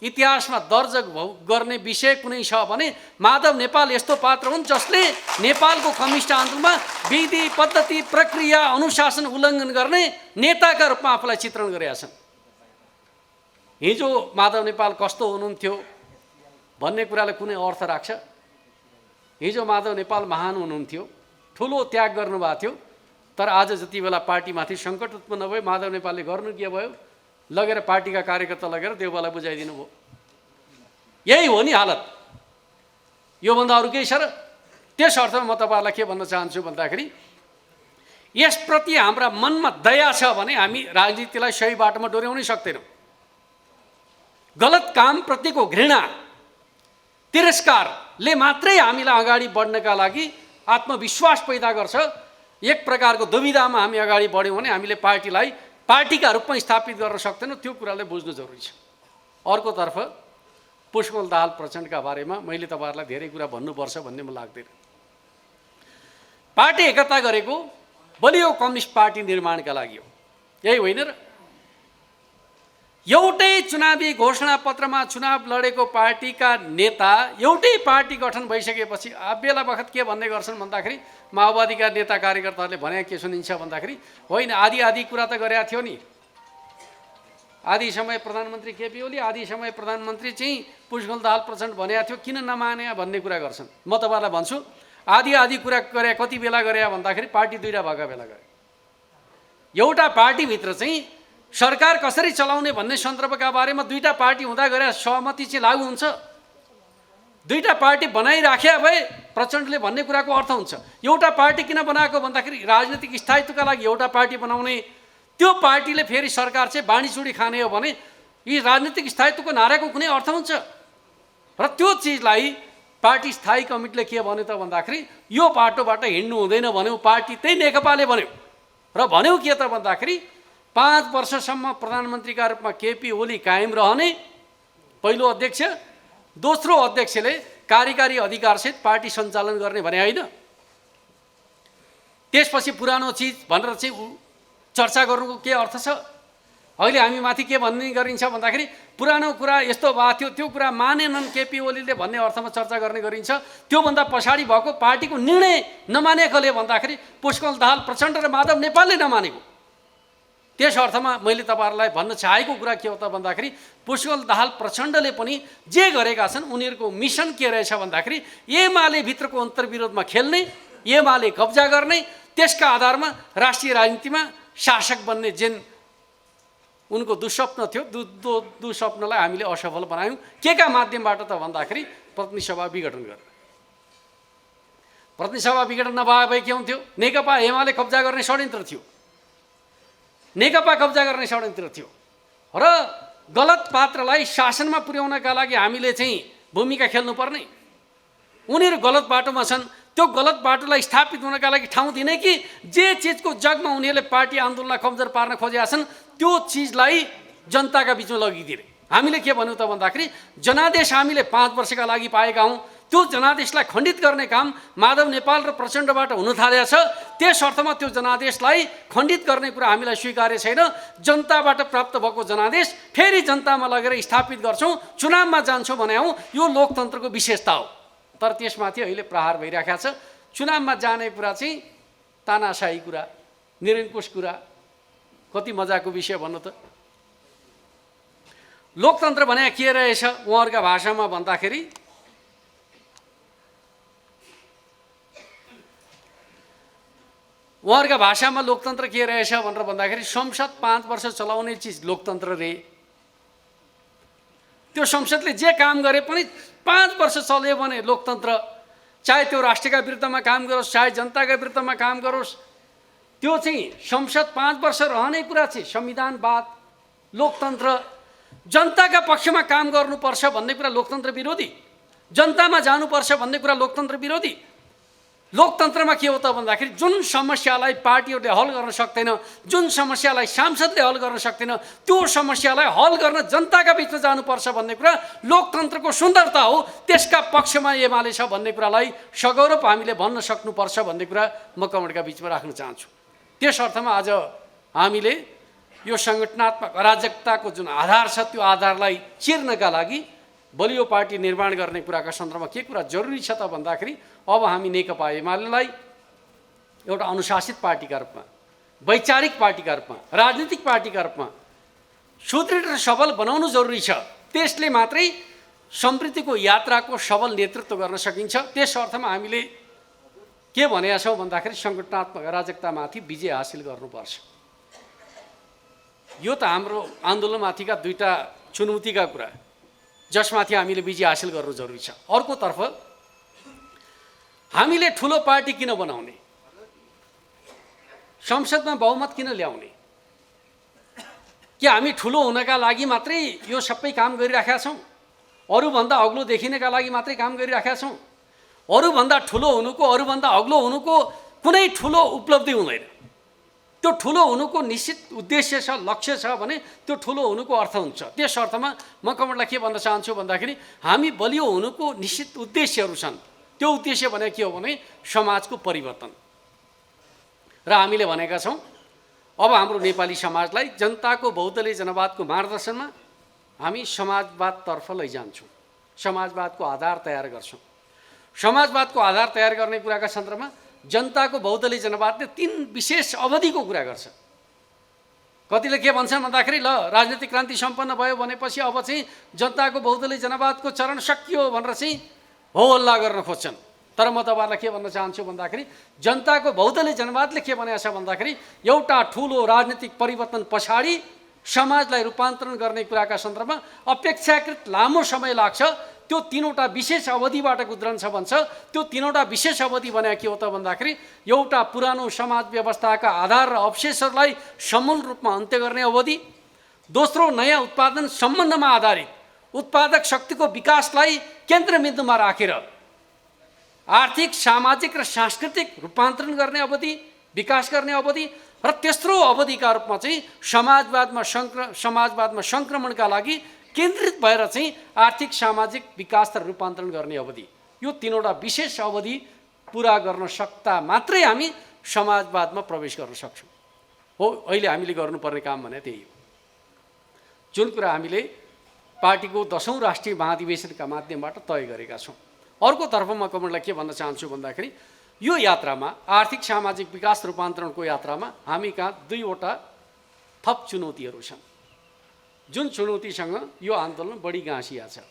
इतिहासमा दर्ज गर्ने विषय कुनै छ भने माधव नेपाल यस्तो पात्र हुन् जसले नेपालको कम्युनिस्ट आन्दोलनमा विधि पद्धति प्रक्रिया अनुशासन उल्लङ्घन गर्ने नेताका रूपमा आफूलाई चित्रण गरेका छन्। हिजो माधव नेपाल कस्तो हुनुहुन्थ्यो भन्ने कुराले कुनै अर्थ राख्छ? हिजो माधव नेपाल महान हुनुहुन्थ्यो, ठुलो त्याग गर्नुभएको थियो, तर आज जति बेला पार्टीमाथि सङ्कट उत्पन्न भयो माधव नेपालले गर्नु के भयो, लगेर पार्टीका कार्यकर्ता लगेर देउबालाई बुझाइदिनु भयो। यही हो नि हालत, योभन्दा अरू केही छ र? त्यस अर्थमा म तपाईँहरूलाई के भन्न चाहन्छु भन्दाखेरि यसप्रति हाम्रा मनमा दया छ भने हामी राजनीतिलाई सही बाटोमा डोर्याउनै सक्दैनौँ। गलत कामप्रतिको घृणा तिरस्कारले मात्रै हामीलाई अगाडि बढ्नका लागि आत्मविश्वास पैदा गर्छ। एक प्रकारको दुविधामा हामी अगाडि बढ्यौँ भने हामीले पार्टीलाई पार्टीका रूपमा स्थापित गर्न सक्दैनौँ, त्यो कुराले बुझ्नु जरुरी छ। अर्कोतर्फ पुष्पकमल दाहाल प्रचण्डका बारेमा मैले तपाईँहरूलाई धेरै कुरा भन्नुपर्छ भन्ने मलाई लाग्दैन। पार्टी एकता गरेको बलियो कम्युनिस्ट पार्टी निर्माणका लागि हो, यही होइन र? एउटै चुनावी घोषणापत्रमा चुनाव लडेको पार्टीका नेता एउटै पार्टी गठन भइसकेपछि बेला बखत के भन्ने गर्छन् भन्दाखेरि माओवादीका नेता कार्यकर्ताहरूले भने के सुनिन्छ भन्दाखेरि होइन आदि आदि कुरा त गरेका थियो नि, आदि समय प्रधानमन्त्री केपी ओली, आदि समय प्रधानमन्त्री चाहिँ पुष्पकमल दाहाल प्रचण्ड भनेका थियो, किन नमाने भन्ने कुरा गर्छन्। म तपाईँलाई भन्छु आदि आदि कुरा गरे कति बेला गरे भन्दाखेरि पार्टी दुईवटा भएका बेला गरे। एउटा पार्टीभित्र चाहिँ सरकार कसरी चलाउने भन्ने सन्दर्भका बारेमा दुईटा पार्टी हुँदा गरे सहमति चाहिँ लागू हुन्छ। दुईटा पार्टी बनाइराखे भए प्रचण्डले भन्ने कुराको अर्थ हुन्छ। एउटा पार्टी किन बनाएको भन्दाखेरि राजनीतिक स्थायित्वका लागि एउटा पार्टी बनाउने, त्यो पार्टीले फेरि सरकार चाहिँ बाँडीचुडी खाने हो भने यी राजनीतिक स्थायित्वको नाराको कुनै अर्थ हुन्छ र त्यो चिजलाई पार्टी स्थायी कमिटीले के भन्यो त भन्दाखेरि यो बाटोबाट हिँड्नु हुँदैन भन्यो, पार्टी त्यही नेकपाले भन्यो र भन्यो के त भन्दाखेरि 5 वर्षसम्म प्रधानमन्त्रीका रूपमा केपी ओली कायम रहने, पहिलो अध्यक्ष, दोस्रो अध्यक्षले कार्यकारी अधिकारसहित पार्टी सञ्चालन गर्ने भने होइन। त्यसपछि पुरानो चिज भनेर चाहिँ चर्चा गर्नुको के अर्थ छ? अहिले हामी माथि के भन्ने गरिन्छ भन्दाखेरि पुरानो कुरा यस्तो भएको थियो, त्यो कुरा मानेनन् केपी ओलीले भन्ने अर्थमा चर्चा गर्ने गरिन्छ। त्योभन्दा पछाडि भएको पार्टीको निर्णय नमानेकोले भन्दाखेरि पुष्पकमल दाहाल प्रचण्ड र माधव नेपालले नमानेको। त्यस अर्थमा मैले तपाईँहरूलाई भन्न चाहेको कुरा के हो त भन्दाखेरि पुष्पकमल दाहाल प्रचण्डले पनि जे गरेका छन् उनीहरूको मिसन के रहेछ भन्दाखेरि एमाले भित्रको अन्तर्विरोधमा खेल्ने, एमाले कब्जा गर्ने, त्यसका आधारमा राष्ट्रिय राजनीतिमा शासक बन्ने जुन उनको दुस्वप्न थियो, दुस्वप्नलाई हामीले असफल बनायौँ। केका माध्यमबाट त भन्दाखेरि प्रतिनिधि सभा विघटन गरेर। प्रतिनिधि सभा विघटन नभए भए के हुन्थ्यो? नेकपा एमाले कब्जा गर्ने षड्यन्त्र थियो, नेकपा कब्जा गर्ने षड्यन्त्र थियो र गलत पात्रलाई शासनमा पुर्याउनका लागि हामीले चाहिँ भूमिका खेल्नुपर्ने। उनीहरू गलत बाटोमा छन्, त्यो गलत बाटोलाई स्थापित हुनका लागि ठाउँ दिने कि जे चिजको जगमा उनीहरूले पार्टी आन्दोलनलाई कमजोर पार्न खोजेका छन् त्यो चिजलाई जनताका बिचमा लगिदिने। हामीले के भन्यौँ त भन्दाखेरि जनादेश हामीले 5 वर्षका लागि पाएका हौँ, त्यो जनादेशलाई खण्डित गर्ने काम माधव नेपाल र प्रचण्डबाट हुन थालेको छ। त्यस अर्थमा त्यो जनादेशलाई खण्डित गर्ने कुरा हामीलाई स्वीकार्य छैन। जनताबाट प्राप्त भएको जनादेश फेरि जनतामा लगेर स्थापित गर्छौँ, चुनावमा जान्छौँ भने हौँ, यो लोकतन्त्रको विशेषता हो। तर त्यसमाथि अहिले प्रहार भइरहेको छ। चुनावमा जाने कुरा चाहिँ तानाशाही कुरा, निरङ्कुश कुरा, कति मजाको विषय भन्नु त। लोकतन्त्र भने के रहेछ उहाँहरूका भाषामा भन्दाखेरि उहाँहरूका भाषामा लोकतन्त्र के रहेछ भनेर भन्दाखेरि संसद 5 वर्ष चलाउने चिज लोकतन्त्र रे। त्यो संसदले जे काम गरे पनि 5 वर्ष चल्यो भने लोकतन्त्र, चाहे त्यो राष्ट्रका विरुद्धमा काम गरोस् चाहे जनताका विरुद्धमा काम गरोस्, त्यो चाहिँ संसद 5 वर्ष रहने कुरा चाहिँ संविधानवाद, लोकतन्त्र, जनताका पक्षमा काम गर्नुपर्छ भन्ने कुरा लोकतन्त्र विरोधी, जनतामा जानुपर्छ भन्ने कुरा लोकतन्त्र विरोधी। लोकतन्त्रमा के हो त भन्दाखेरि जुन समस्यालाई पार्टीहरूले हल गर्न सक्दैन, जुन समस्यालाई सांसदले हल गर्न सक्दैन, त्यो समस्यालाई हल गर्न जनताका बिचमा जानुपर्छ भन्ने कुरा लोकतन्त्रको सुन्दरता हो। त्यसका पक्षमा एमाले छ भन्ने कुरालाई सगौरव हामीले भन्न सक्नुपर्छ भन्ने कुरा म कमेन्टका बिचमा राख्न चाहन्छु। त्यस अर्थमा आज हामीले यो सङ्गठनात्मक अराजकताको जुन आधार छ त्यो आधारलाई चिर्नका लागि बलियो पार्टी निर्माण गर्ने कुराका सन्दर्भमा के कुरा जरुरी छ त भन्दाखेरि अब हामी नेकपा एमालेलाई एउटा अनुशासित पार्टीका रूपमा, वैचारिक पार्टीका रूपमा, राजनीतिक पार्टीका रूपमा सुदृढ र सबल बनाउनु जरुरी छ। त्यसले मात्रै समृद्धिको यात्राको सबल नेतृत्व गर्न सकिन्छ। त्यस अर्थमा हामीले के भनेका छौँ भन्दाखेरि सङ्गठनात्मक अराजकतामाथि विजय हासिल गर्नुपर्छ। यो त हाम्रो आन्दोलनमाथिका दुईटा चुनौतीका कुरा जसमाथि हामीले विजय हासिल गर्नु जरुरी छ। अर्कोतर्फ हामीले ठुलो पार्टी किन बनाउने, संसदमा बहुमत किन ल्याउने, के हामी ठुलो हुनका लागि मात्रै यो सबै काम गरिराखेका छौँ? अरूभन्दा अग्लो देखिनका लागि मात्रै काम गरिराखेका छौँ? अरूभन्दा ठुलो हुनुको, अरूभन्दा अग्लो हुनुको कुनै ठुलो उपलब्धि हुँदैन। त्यो ठुलो हुनुको निश्चित उद्देश्य छ, लक्ष्य छ भने त्यो ठुलो हुनुको अर्थ हुन्छ। त्यस अर्थमा म कमेन्टलाई के भन्न चाहन्छु भन्दाखेरि हामी बलियो हुनुको निश्चित उद्देश्यहरू छन्। त्यो उद्देश्य भने के हो भने समाजको परिवर्तन। र हामीले भनेका छौँ अब हाम्रो नेपाली समाजलाई जनताको बहुदलीय जनवादको मार्गदर्शनमा हामी समाजवादतर्फ लैजान्छौँ, समाजवादको आधार तयार गर्छौँ। समाजवादको आधार तयार गर्ने कुराका सन्दर्भमा जनताको बहुदलीय जनवादले 3 विशेष अवधिको कुरा गर्छ। कतिले के भन्छन् भन्दाखेरि ल राजनीतिक क्रान्ति सम्पन्न भयो भनेपछि अब चाहिँ जनताको बहुदलीय जनवादको चरण सकियो भनेर चाहिँ हो हल्ला गर्न खोज्छन्। तर म तपाईँहरूलाई के भन्न चाहन्छु भन्दाखेरि जनताको बहुदलीय जनवादले के भनेको छ भन्दाखेरि एउटा ठुलो राजनीतिक परिवर्तन पछाडि समाजलाई रूपान्तरण गर्ने कुराका सन्दर्भमा अपेक्षाकृत लामो समय लाग्छ। त्यो 3वटा विशेष अवधिबाट गुज्रन्छ भन्छ। त्यो 3वटा विशेष अवधि भने के हो त भन्दाखेरि एउटा पुरानो समाज व्यवस्थाका आधार र अवशेषहरूलाई समूल रूपमा अन्त्य गर्ने अवधि, दोस्रो नयाँ उत्पादन सम्बन्धमा आधारित उत्पादक शक्तिको विकासलाई केन्द्रबिन्दुमा राखेर आर्थिक, सामाजिक र सांस्कृतिक रूपान्तरण गर्ने अवधि, विकास गर्ने अवधि, र तेस्रो अवधिका रूपमा चाहिँ समाजवादमा सङ्क्रमणका लागि केन्द्रित भएर चाहिँ आर्थिक, सामाजिक विकास र रूपान्तरण गर्ने अवधि। यो 3वटा विशेष अवधि पुरा गर्न सक्दा मात्रै हामी समाजवादमा प्रवेश गर्न सक्छौँ। हो, अहिले हामीले गर्नुपर्ने काम भने त्यही हो, जुन कुरा हामीले पार्टीको 10औं राष्ट्रिय महाधिवेशनका माध्यमबाट तय गरेका छौँ। अर्कोतर्फ म कमेन्टलाई के भन्न चाहन्छु भन्दाखेरि यो यात्रामा, आर्थिक सामाजिक विकास रूपान्तरणको यात्रामा हामी कहाँ 2वटा थप चुनौतीहरू छन्, जुन चुनौतीसँग यो आन्दोलन बढी गाँसिया छ।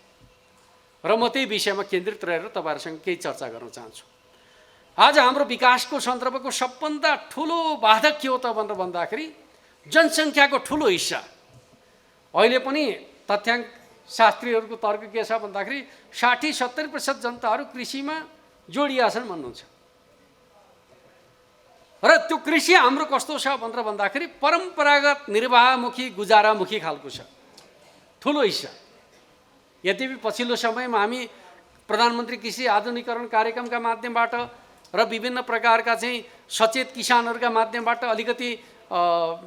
र म त्यही विषयमा केन्द्रित रहेर तपाईँहरूसँग केही चर्चा गर्न चाहन्छु। आज हाम्रो विकासको सन्दर्भको सबभन्दा ठुलो बाधक के हो त भनेर भन्दाखेरि जनसङ्ख्याको ठुलो हिस्सा। अहिले पनि तथ्याङ्क शास्त्रीहरूको तर्क के छ भन्दाखेरि 60-70% जनताहरू कृषिमा जोडिया छन् भन्नुहुन्छ। र त्यो कृषि हाम्रो कस्तो छ भनेर भन्दाखेरि परम्परागत निर्वाहमुखी, गुजारामुखी खालको छ, ठुलो हिस्सा। यद्यपि पछिल्लो समयमा हामी प्रधानमन्त्री कृषि आधुनिकीकरण कार्यक्रमका माध्यमबाट र विभिन्न प्रकारका चाहिँ सचेत किसानहरूका माध्यमबाट अलिकति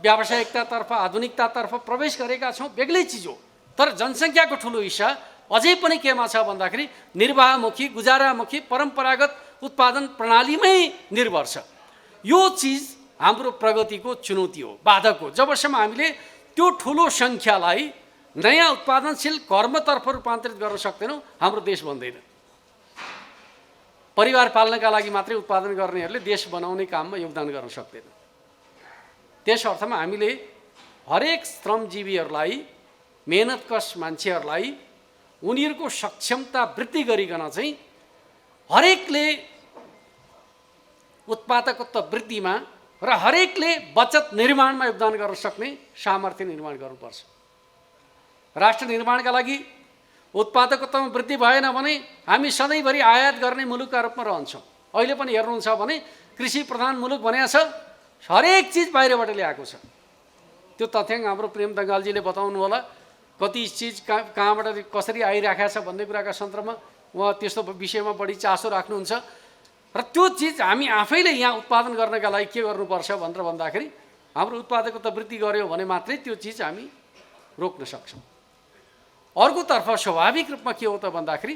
व्यावसायिकतातर्फ, आधुनिकतातर्फ प्रवेश गरेका छौँ, बेग्लै चिज हो। तर जनसङ्ख्याको ठुलो हिस्सा अझै पनि केमा छ भन्दाखेरि निर्वाहमुखी, गुजारामुखी, परम्परागत उत्पादन प्रणालीमै निर्भर छ। यो चिज हाम्रो प्रगतिको चुनौती हो, बाधक हो। जबसम्म हामीले त्यो ठुलो सङ्ख्यालाई नयाँ उत्पादनशील कर्मतर्फ रूपान्तरित गर्न सक्दैनौँ, हाम्रो देश बन्दैन। परिवार पाल्नका लागि मात्रै उत्पादन गर्नेहरूले देश बनाउने काममा योगदान गर्न सक्दैन। त्यस अर्थमा हामीले हरेक श्रमजीवीहरूलाई, मेहनतकश मान्छेहरूलाई उनीहरूको सक्षमता वृद्धि गरिकन चाहिँ हरेकले उत्पादकत्व वृद्धिमा र हरेकले बचत निर्माणमा योगदान गर्न सक्ने सामर्थ्य निर्माण गर्नुपर्छ। राष्ट्र निर्माणका लागि उत्पादकत्वमा वृद्धि भएन भने हामी सधैँभरि आयात गर्ने मुलुकका रूपमा रहन्छौँ। अहिले पनि हेर्नुहुन्छ भने कृषि प्रधान मुलुक भनेको छ, हरेक चिज बाहिरबाट ल्याएको छ। त्यो तथ्याङ्क हाम्रो प्रेम दङ्गालजीले बताउनु होला, कति चिज कहाँबाट कसरी आइराखेको छ भन्ने कुराका सन्दर्भमा उहाँ त्यस्तो विषयमा बढी चासो राख्नुहुन्छ। र र त्यो चिज हामी आफैले यहाँ उत्पादन गर्नका लागि के गर्नुपर्छ भनेर भन्दाखेरि हाम्रो उत्पादकता वृद्धि गर्यो भने मात्रै त्यो चिज हामी रोक्न सक्छौँ। अर्कोतर्फ स्वाभाविक रूपमा के हो त भन्दाखेरि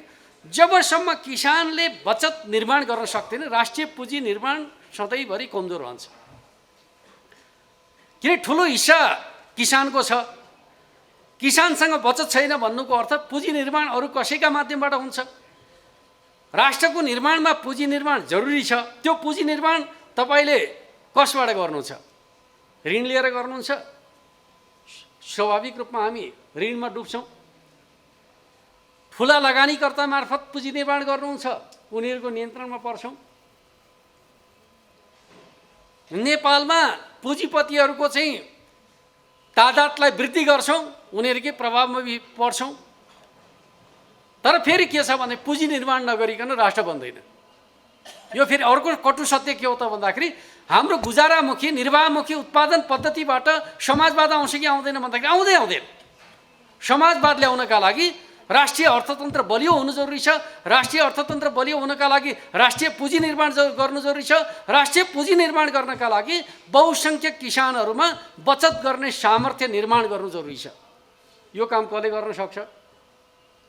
जबसम्म किसानले बचत निर्माण गर्न सक्दैन राष्ट्रिय पुँजी निर्माण सधैँभरि कमजोर रहन्छ। किन ठुलो हिस्सा किसानको छ, किसानसँग बचत छैन भन्नुको अर्थ पुँजी निर्माण अरू कसैका माध्यमबाट हुन्छ। राष्ट्रको निर्माणमा पुँजी निर्माण जरुरी छ। त्यो पुँजी निर्माण तपाईँले कसबाट गर्नुहुन्छ? ऋण लिएर गर्नुहुन्छ। स्वाभाविक रूपमा हामी ऋणमा डुब्छौँ। ठुला लगानीकर्ता मार्फत पुँजी निर्माण गर्नुहुन्छ, उनीहरूको नियन्त्रणमा पर्छौँ। नेपालमा पुँजीपतिहरूको चाहिँ तादादलाई वृद्धि गर्छौँ, उनीहरूकै प्रभावमा पर्छौँ। तर फेरि के छ भने पुँजी निर्माण नगरिकन राष्ट्र बन्दैन। यो फेरि अर्को कटु सत्य के हो त भन्दाखेरि हाम्रो गुजारामुखी निर्वाहमुखी उत्पादन पद्धतिबाट समाजवाद आउँछ कि आउँदैन भन्दाखेरि आउँदैन। समाजवाद ल्याउनका लागि राष्ट्रिय अर्थतन्त्र बलियो हुनु जरुरी छ। राष्ट्रिय अर्थतन्त्र बलियो हुनका लागि राष्ट्रिय पुँजी निर्माण गर्नु जरुरी छ। राष्ट्रिय पुँजी निर्माण गर्नका लागि बहुसङ्ख्यक किसानहरूमा बचत गर्ने सामर्थ्य निर्माण गर्नु जरुरी छ। यो काम कसले गर्न सक्छ?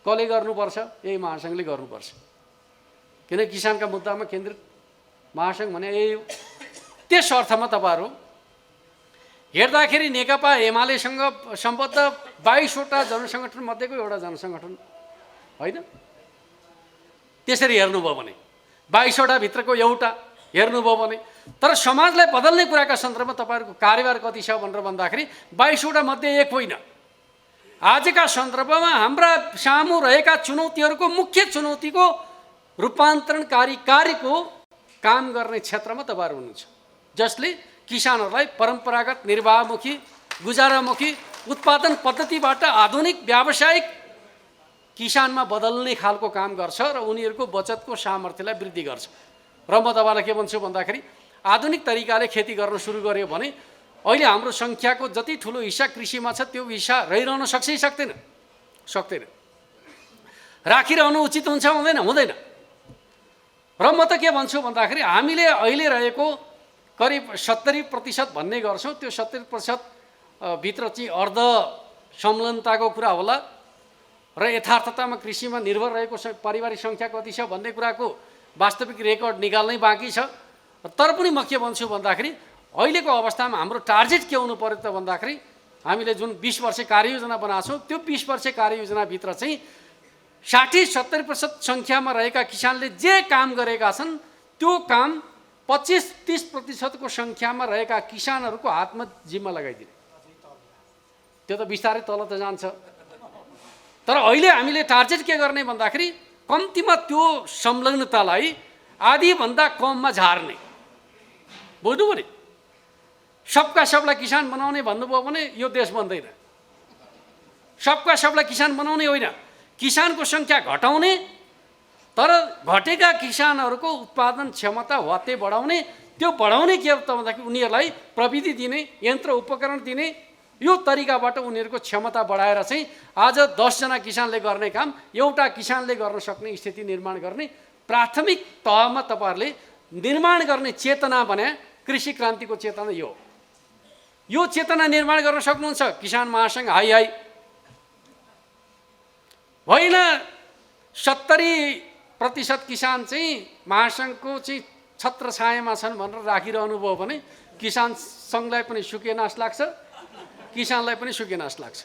कसले गर्नुपर्छ? यही महासङ्घले गर्नुपर्छ। किन किसानका मुद्दामा केन्द्रित महासङ्घ भने यही हो। त्यस अर्थमा तपाईँहरू हेर्दाखेरि नेकपा एमालेसँग सम्बद्ध 22वटा जनसङ्गठन मध्येको एउटा जनसङ्गठन होइन। त्यसरी हेर्नुभयो भने 22वटा भित्रको एउटा हेर्नुभयो भने, तर समाजलाई बदल्ने कुराका सन्दर्भमा तपाईँहरूको कार्यभार कति छ भनेर भन्दाखेरि 22वटा मध्ये एक होइन। आजका सन्दर्भमा हाम्रा सामु रहेका चुनौतीहरूको मुख्य चुनौतीको रूपान्तरणकारी कार्यको काम गर्ने क्षेत्रमा तपाईँहरू हुनुहुन्छ, जसले किसानहरूलाई परम्परागत निर्वाहमुखी गुजारामुखी उत्पादन पद्धतिबाट आधुनिक व्यावसायिक किसानमा बदल्ने खालको काम गर्छ र उनीहरूको बचतको सामर्थ्यलाई वृद्धि गर्छ। र म तपाईँलाई के भन्छु भन्दाखेरि आधुनिक तरिकाले खेती गर्न सुरु गर्यो भने अहिले हाम्रो सङ्ख्याको जति ठुलो हिस्सा कृषिमा छ त्यो हिस्सा रहिरहन सक्छ कि सक्दैन? राखिरहनु उचित हुन्छ हुँदैन? र म त के भन्छु भन्दाखेरि हामीले अहिले रहेको करिब 70% भन्ने गर्छौँ। त्यो 70% भित्र चाहिँ अर्ध संलग्नताको कुरा होला र यथार्थतामा कृषिमा निर्भर रहेको पारिवारिक सङ्ख्या कति छ भन्ने कुराको वास्तविक रेकर्ड निकाल्नै बाँकी छ। तर पनि म के भन्छु भन्दाखेरि अहिलेको अवस्थामा हाम्रो टार्गेट के हुनु पर्यो त भन्दाखेरि हामीले जुन 20 वर्ष कार्ययोजना बनाएको छौँ त्यो 20 वर्ष कार्ययोजनाभित्र चाहिँ 60-70% सङ्ख्यामा रहेका किसानले जे काम गरेका छन् त्यो काम 25-30% को सङ्ख्यामा रहेका किसानहरूको हातमा जिम्मा लगाइदिने। त्यो त बिस्तारै तल त जान्छ। तर अहिले हामीले टार्गेट के गर्ने भन्दाखेरि कम्तीमा त्यो संलग्नतालाई आधीभन्दा कममा झार्ने। बुझ्नु पऱ्यो? सबका सबलाई किसान बनाउने भन्नुभयो भने यो देश बन्दैन। सबका सबलाई किसान बनाउने होइन, किसानको सङ्ख्या घटाउने, तर घटेका किसानहरूको उत्पादन क्षमता वात्तै बढाउने। त्यो बढाउने के हो त भन्दाखेरि उनीहरूलाई प्रविधि दिने, यन्त्र उपकरण दिने, यो तरिकाबाट उनीहरूको क्षमता बढाएर चाहिँ आज 10 जना किसानले गर्ने काम एउटा किसानले गर्न सक्ने स्थिति निर्माण गर्ने प्राथमिक तहमा तपाईँहरूले निर्माण गर्ने चेतना भने कृषि क्रान्तिको चेतना यो। यो चेतना निर्माण गर्न सक्नुहुन्छ। किसान महासङ्घ हाई होइन, 70% किसान चाहिँ महासङ्घको चाहिँ छत्र छायामा छन् भनेर राखिरहनु भयो भने किसान सङ्घलाई पनि सुकेनास लाग्छ, किसानलाई पनि सुकेनास लाग्छ।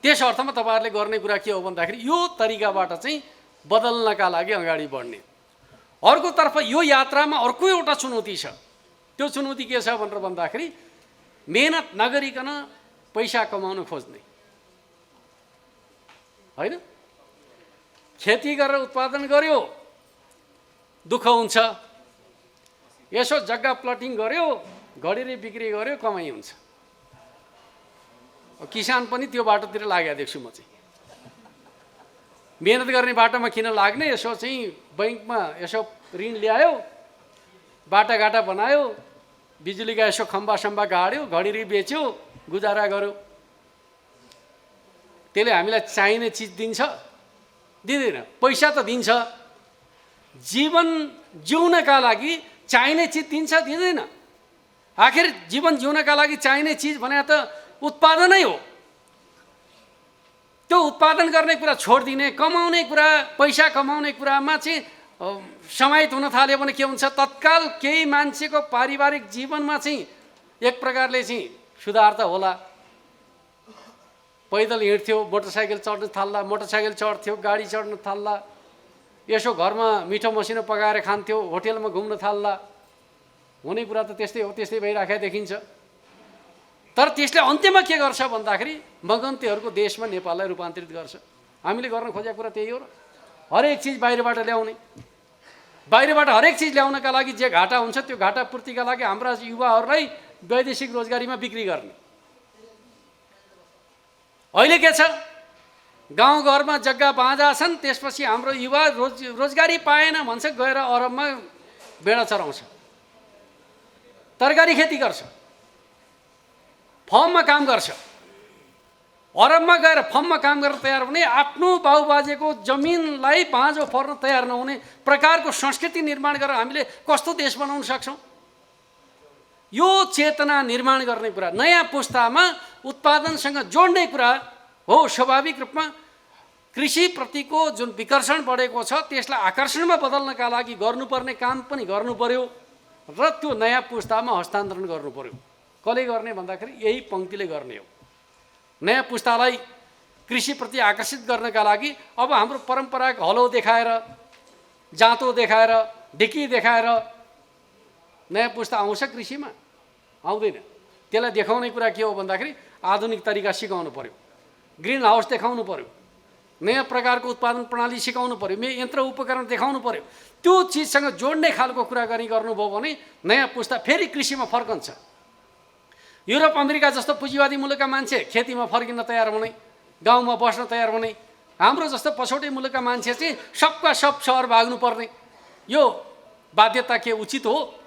त्यस अर्थमा तपाईँहरूले गर्ने कुरा के हो भन्दाखेरि यो तरिकाबाट चाहिँ बदल्नका लागि अगाडि बढ्ने। अर्कोतर्फ यो यात्रामा अर्को एउटा चुनौती छ। त्यो चुनौती के छ भनेर भन्दाखेरि मेहनत नगरिकन पैसा कमाउन खोज्ने होइन। खेती गरेर उत्पादन गर्यो दुःख हुन्छ, यसो जग्गा प्लटिङ गर्यो घडेरी बिक्री गर्यो कमाइ हुन्छ। किसान पनि त्यो बाटोतिर लागेको देख्छु म चाहिँ। मेहनत गर्ने बाटोमा किन लाग्ने? यसो चाहिँ बैङ्कमा यसो ऋण ल्यायो, बाटाघाटा बनायो, बिजुलीका यसो खम्बा गाड्यो, घडेरी बेच्यो, गुजारा गर्यो। त्यसले हामीलाई चाहिने चिज दिन्छ? दिँदैन। पैसा त दिन्छ, जीवन जिउनका लागि चाहिने चिज दिन्छ दिँदैन? आखिर जीवन जिउनका लागि चाहिने चिज भने त उत्पादनै हो। त्यो उत्पादन गर्ने कुरा छोडिदिने, कमाउने कुरा, पैसा कमाउने कुरामा चाहिँ समाहित हुन थाल्यो भने के हुन्छ, तत्काल केही मान्छेको पारिवारिक जीवनमा चाहिँ एक प्रकारले चाहिँ सुधार त होला। पैदल हिँड्थ्यो, मोटरसाइकल चढ्न थाल्ला, मोटरसाइकल चढ्थ्यो, गाडी चढ्न थाल्ला, यसो घरमा मिठो मसिनो पकाएर खान्थ्यो, होटेलमा घुम्न थाल्ला। हुने कुरा त त्यस्तै हो, त्यस्तै भइराखेको देखिन्छ। तर त्यसले अन्त्यमा के गर्छ भन्दाखेरि मगन्तेहरूको देशमा नेपाललाई रूपान्तरित गर्छ। हामीले गर्न खोजेको कुरा त्यही हो र। हरेक चिज बाहिरबाट ल्याउने, बाहिरबाट हरेक चिज ल्याउनका लागि जे घाटा हुन्छ त्यो घाटा पूर्तिका लागि हाम्रा युवाहरूलाई वैदेशिक रोजगारीमा बिक्री गर्ने। अहिले के छ, गाउँघरमा जग्गा बाँझा छन्, त्यसपछि हाम्रो युवा रोजगारी पाएन भन्छ, गएर अरबमा बेडा चराउँछ, तरकारी खेती गर्छ, फर्ममा काम गर्छ। अरबमा गएर फर्ममा काम गरेर तयार हुने, आफ्नो बाबुबाजेको जमिनलाई बाँझो पर्न तयार नहुने प्रकारको संस्कृति निर्माण गरेर हामीले कस्तो देश बनाउन सक्छौँ? यो चेतना निर्माण गर्ने कुरा, नयाँ पुस्तामा उत्पादनसँग जोड्ने कुरा हो। स्वाभाविक रूपमा कृषिप्रतिको जुन विकर्षण बढेको छ त्यसलाई आकर्षणमा बदल्नका लागि गर्नुपर्ने काम पनि गर्नु पर्यो र त्यो नयाँ पुस्तामा हस्तान्तरण गर्नु पर्यो। कसले गर्ने भन्दाखेरि यही पङ्क्तिले गर्ने हो। नयाँ पुस्तालाई कृषिप्रति आकर्षित गर्नका लागि अब हाम्रो परम्पराको हलो देखाएर, जाँतो देखाएर, ढिकी देखाएर नयाँ पुस्ता आउँछ कृषिमा? आउँदैन। त्यसलाई देखाउने कुरा के हो भन्दाखेरि आधुनिक तरिका सिकाउनु पर्यो, ग्रिन हाउस देखाउनु पर्यो, नयाँ प्रकारको उत्पादन प्रणाली सिकाउनु पर्यो, यन्त्र उपकरण देखाउनु पर्यो। त्यो चिजसँग जोड्ने खालको कुरा गर्नुभयो भने नयाँ पुस्ता फेरि कृषिमा फर्कन्छ। युरोप अमेरिका जस्तो पुँजीवादी मुलुकका मान्छे खेतीमा फर्किन तयार हुने, गाउँमा बस्न तयार हुने, हाम्रो जस्तो पछौटे मुलुकका मान्छे चाहिँ सबका सब सहर भाग्नुपर्ने, यो बाध्यता के उचित हो?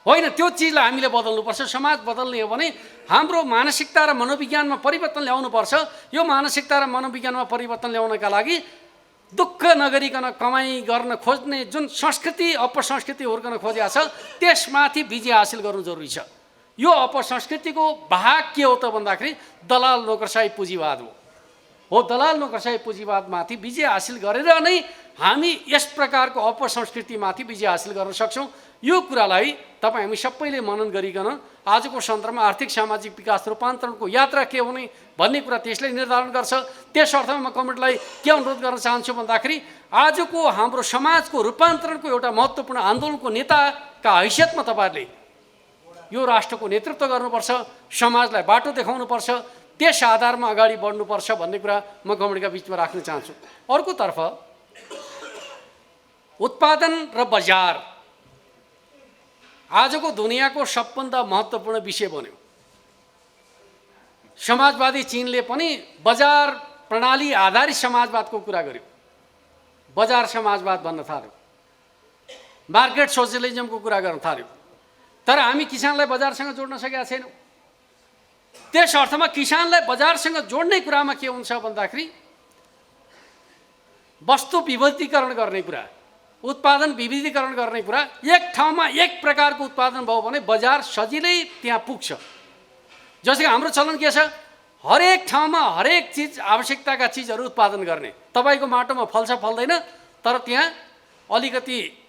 होइन। त्यो चिजलाई हामीले बदल्नुपर्छ। समाज बदल्ने हो भने हाम्रो मानसिकता र मनोविज्ञानमा परिवर्तन ल्याउनुपर्छ। यो मानसिकता र मनोविज्ञानमा परिवर्तन ल्याउनका लागि दुःख नगरिकन कमाइ गर्न खोज्ने जुन संस्कृति, अपसंस्कृति हुर्कन खोजेको छ त्यसमाथि विजय हासिल गर्नु जरुरी छ। यो अपसंस्कृतिको भाग के हो त भन्दाखेरि दलाल नोकरशाही पुँजीवाद हो। दलाल नोकरशाही पुँजीवादमाथि विजय हासिल गरेर नै हामी यस प्रकारको अपसंस्कृतिमाथि विजय हासिल गर्न सक्छौँ। यो कुरालाई तपाईँ हामी सबैले मनन गरिकन आजको सन्दर्भमा आर्थिक सामाजिक विकास रूपान्तरणको यात्रा के हुने भन्ने कुरा त्यसले निर्धारण गर्छ। त्यस अर्थमा म कमिटीलाई के अनुरोध गर्न चाहन्छु भन्दाखेरि आजको हाम्रो समाजको रूपान्तरणको एउटा महत्त्वपूर्ण आन्दोलनको नेताका हैसियतमा तपाईँहरूले यो राष्ट्रको नेतृत्व गर्नुपर्छ, समाजलाई बाटो देखाउनुपर्छ, त्यस आधारमा अगाडि बढ्नुपर्छ भन्ने कुरा म कमिटीका बिचमा राख्न चाहन्छु। अर्कोतर्फ उत्पादन र बजार आजको दुनियाँको सबभन्दा महत्त्वपूर्ण विषय बन्यो। समाजवादी चीनले पनि बजार प्रणाली आधारित समाजवादको कुरा गर्यो, बजार समाजवाद भन्न थाल्यो, मार्केट सोशलिजमको कुरा गर्न थाल्यो। तर हामी किसानलाई बजारसँग जोड्न सकेका छैनौँ। त्यस अर्थमा किसानलाई बजारसँग जोड्ने कुरामा के हुन्छ भन्दाखेरि वस्तु विविधीकरण गर्ने कुरा, उत्पादन विविधीकरण गर्ने कुरा, एक ठाउँमा एक प्रकारको उत्पादन भयो भने बजार सजिलै त्यहाँ पुग्छ। जस्तै हाम्रो चलन के छ, हरेक ठाउँमा हरेक चिज आवश्यकताका चिजहरू उत्पादन गर्ने। तपाईँको माटोमा फल्छ फल्दैन, तर त्यहाँ अलिकति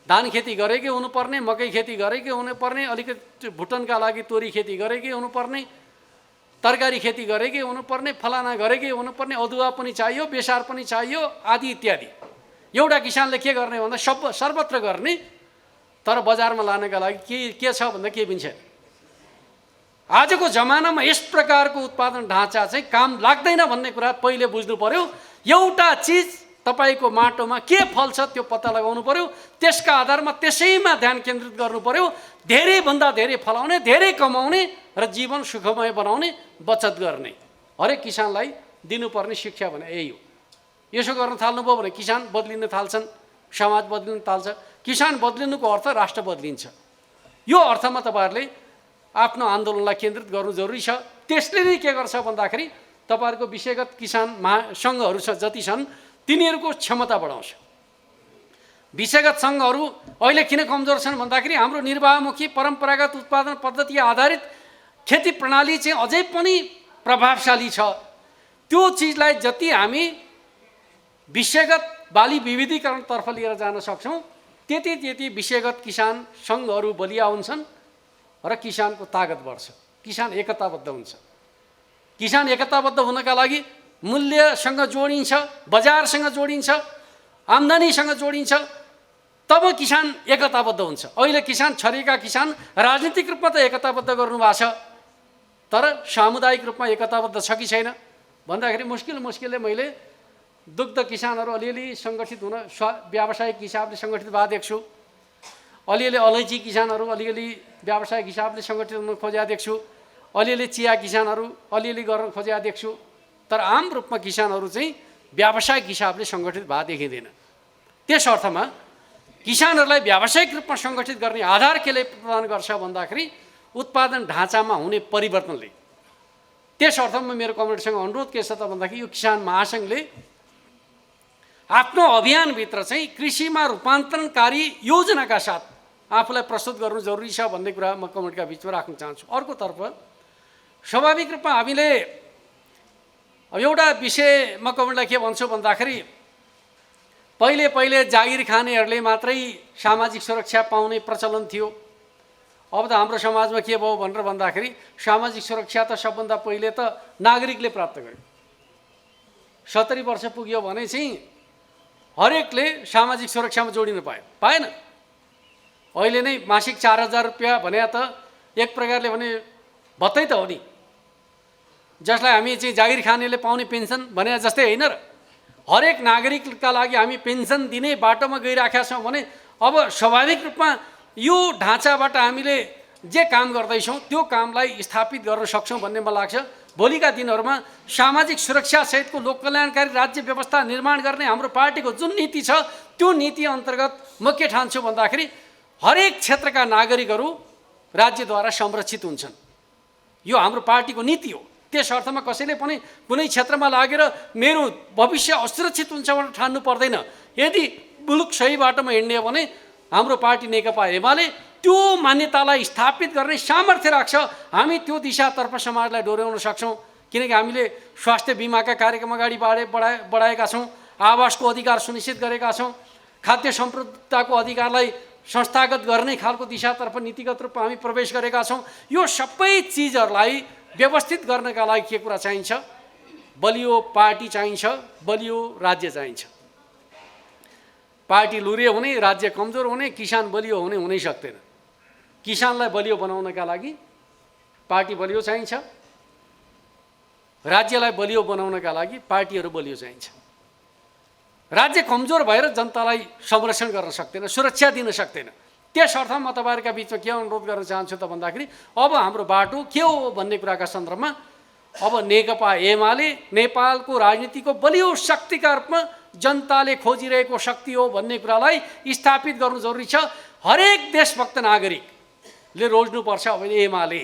धान खेती गरेकै हुनुपर्ने, मकै खेती गरेकै हुनुपर्ने, अलिकति भुटनका लागि तोरी खेती गरेकै हुनुपर्ने, तरकारी खेती गरेकै हुनुपर्ने, फलाना गरेकै हुनुपर्ने, अदुवा पनि चाहियो, बेसार पनि चाहियो, आदि इत्यादि। एउटा किसानले के गर्ने भन्दा सर्वत्र गर्ने, तर बजारमा लानका लागि के छ भन्दा केही पनि छैन। आजको जमानामा यस प्रकारको उत्पादन ढाँचा चाहिँ काम लाग्दैन भन्ने कुरा पहिले बुझ्नु पर्यो। एउटा चिज तपाईँको माटोमा के फल्छ त्यो पत्ता लगाउनु पर्यो, त्यसका आधारमा त्यसैमा ध्यान केन्द्रित गर्नु पर्यो। धेरैभन्दा धेरै फलाउने, धेरै कमाउने र जीवन सुखमय बनाउने, बचत गर्ने हरेक किसानलाई दिनुपर्ने शिक्षा भने यही हो। यसो गर्न थाल्नुभयो भने किसान बदलिन थाल्छन्, समाज बदलिन थाल्छ। किसान बदलिनुको अर्थ राष्ट्र बदलिन्छ। यो अर्थमा तपाईँहरूले आफ्नो आन्दोलनलाई केन्द्रित गर्नु जरुरी छ। त्यसले नै के गर्छ भन्दाखेरि तपाईँहरूको विषयगत किसान महासङ्घहरू जति छन् तिनीहरूको क्षमता बढाउँछ। विषयगत सङ्घहरू अहिले किन कमजोर छन् भन्दाखेरि हाम्रो निर्वाहमुखी परम्परागत उत्पादन पद्धति आधारित खेती प्रणाली चाहिँ अझै पनि प्रभावशाली छ। त्यो चिजलाई जति हामी विषयगत बाली विविधीकरणतर्फ लिएर जान सक्छौँ त्यति विषयगत किसान सङ्घहरू बलिया हुन्छन् र किसानको तागत बढ्छ, किसान एकताबद्ध हुन्छ। किसान एकताबद्ध हुनका लागि मूल्यसँग जोडिन्छ, बजारसँग जोडिन्छ, आम्दानीसँग जोडिन्छ, तब किसान एकताबद्ध हुन्छ। अहिले किसान छरेका किसान राजनीतिक रूपमा त एकताबद्ध गर्नुभएको छ, तर सामुदायिक रूपमा एकताबद्ध छ कि छैन भन्दाखेरि मुस्किलले मैले दुग्ध किसानहरू अलिअलि सङ्गठित हुन व्यावसायिक हिसाबले सङ्गठित भए देख्छु, अलिअलि अलैँची किसानहरू अलिअलि व्यावसायिक हिसाबले सङ्गठित हुन खोजेका देख्छु, अलिअलि चिया किसानहरू अलिअलि गर्न खोजेका देख्छु, तर आम रूपमा किसानहरू चाहिँ व्यावसायिक हिसाबले सङ्गठित भए देखिँदैन। त्यस अर्थमा किसानहरूलाई व्यावसायिक रूपमा सङ्गठित गर्ने आधार केले प्रदान गर्छ भन्दाखेरि उत्पादन ढाँचामा हुने परिवर्तनले। त्यस अर्थमा मेरो कमरेडसँग अनुरोध के छ त भन्दाखेरि यो किसान महासङ्घले आफ्नो अभियानभित्र चाहिँ कृषिमा रूपान्तरणकारी योजनाका साथ आफूलाई प्रस्तुत गर्नु जरुरी छ भन्ने कुरा म कमेन्टका बिचमा राख्न चाहन्छु। अर्कोतर्फ स्वाभाविक रूपमा हामीले एउटा विषय म कमेन्टलाई के भन्छु भन्दाखेरि पहिले जागिर खानेहरूले मात्रै सामाजिक सुरक्षा पाउने प्रचलन थियो। अब त हाम्रो समाजमा के भयो भनेर भन्दाखेरि सामाजिक सुरक्षा त सबभन्दा पहिले त नागरिकले प्राप्त गर्यो। 70 वर्ष पुग्यो भने चाहिँ हरेकले सामाजिक सुरक्षामा जोडिन पाएन। अहिले नै मासिक 4000 रुपियाँ भने त एक प्रकारले भने भत्तै त हो नि, जसलाई हामी चाहिँ जागिर खानेले पाउने पेन्सन भने जस्तै होइन र। हरेक नागरिकका लागि हामी पेन्सन दिने बाटोमा गइराखेका छौँ भने अब स्वाभाविक रूपमा यो ढाँचाबाट हामीले जे काम गर्दैछौँ त्यो कामलाई स्थापित गर्न सक्छौँ भन्ने मलाई लाग्छ। भोलिका दिनहरूमा सामाजिक सुरक्षा सहितको लोक कल्याणकारी राज्य व्यवस्था निर्माण गर्ने हाम्रो पार्टीको जुन नीति छ त्यो नीति अन्तर्गत म के ठान्छु भन्दाखेरि हरेक क्षेत्रका नागरिकहरू राज्यद्वारा संरक्षित हुन्छन्। यो हाम्रो पार्टीको नीति हो। त्यस अर्थमा कसैले पनि कुनै क्षेत्रमा लागेर मेरो भविष्य असुरक्षित हुन्छ भनेर ठान्नु पर्दैन। यदि मुलुक सही बाटोमा हिँड्ने हो भने हाम्रो पार्टी नेकपा एमाले त्यो मान्यतालाई स्थापित गर्ने सामर्थ्य राख्छ। हामी त्यो दिशातर्फ समाजलाई डोर्याउन सक्छौँ, किनकि हामीले स्वास्थ्य बिमाका कार्यक्रम अगाडि बढाएका छौँ, आवासको अधिकार सुनिश्चित गरेका छौँ, खाद्य सम्पदाको अधिकारलाई संस्थागत गर्ने खालको दिशातर्फ नीतिगत रूपमा हामी प्रवेश गरेका छौँ। यो सबै चिजहरूलाई व्यवस्थित गर्नका लागि के कुरा चाहिन्छ? बलियो पार्टी चाहिन्छ, बलियो राज्य चाहिन्छ। पार्टी लुरे हुने, राज्य कमजोर हुने, किसान बलियो हुनै सक्दैन। किसानलाई बलियो बनाउनका लागि पार्टी बलियो चाहिन्छ, राज्यलाई बलियो बनाउनका लागि पार्टीहरू बलियो चाहिन्छ। राज्य कमजोर भएर जनतालाई संरक्षण गर्न सक्दैन, सुरक्षा दिन सक्दैन। त्यस अर्थमा म तपाईँहरूका बिचमा के अनुरोध गर्न चाहन्छु त भन्दाखेरि अब हाम्रो बाटो के हो भन्ने कुराका सन्दर्भमा अब नेकपा एमाले नेपालको राजनीतिको बलियो शक्तिका रूपमा जनताले खोजिरहेको शक्ति हो भन्ने कुरालाई स्थापित गर्नु जरुरी छ। हरेक देशभक्त नागरिकले रोज्नुपर्छ। अब एमाले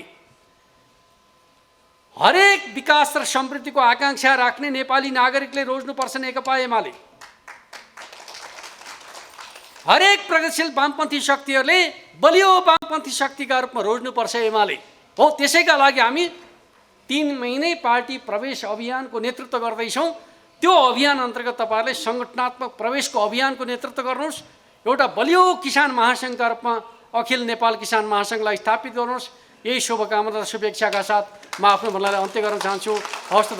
हरेक विकास र समृद्धिको आकांक्षा राख्ने नेपाली नागरिकले रोज्नुपर्छ। नेकपा एमाले हरेक प्रगतिशील वामपन्थी शक्तिहरूले बलियो वामपन्थी शक्तिका रूपमा रोज्नुपर्छ एमाले हो। त्यसैका लागि हामी 3 महिने पार्टी प्रवेश अभियानको नेतृत्व गर्दैछौँ। त्यो अभियान अन्तर्गत तपाईँहरूले सङ्गठनात्मक प्रवेशको अभियानको नेतृत्व गर्नुहोस्। एउटा बलियो किसान महासङ्घका रूपमा अखिल नेपाल किसान महासङ्घलाई स्थापित गर्नुहोस्। यही शुभकामना र शुभेच्छाका साथ म आफ्नो भनाइलाई अन्त्य गर्न चाहन्छु। हवस्।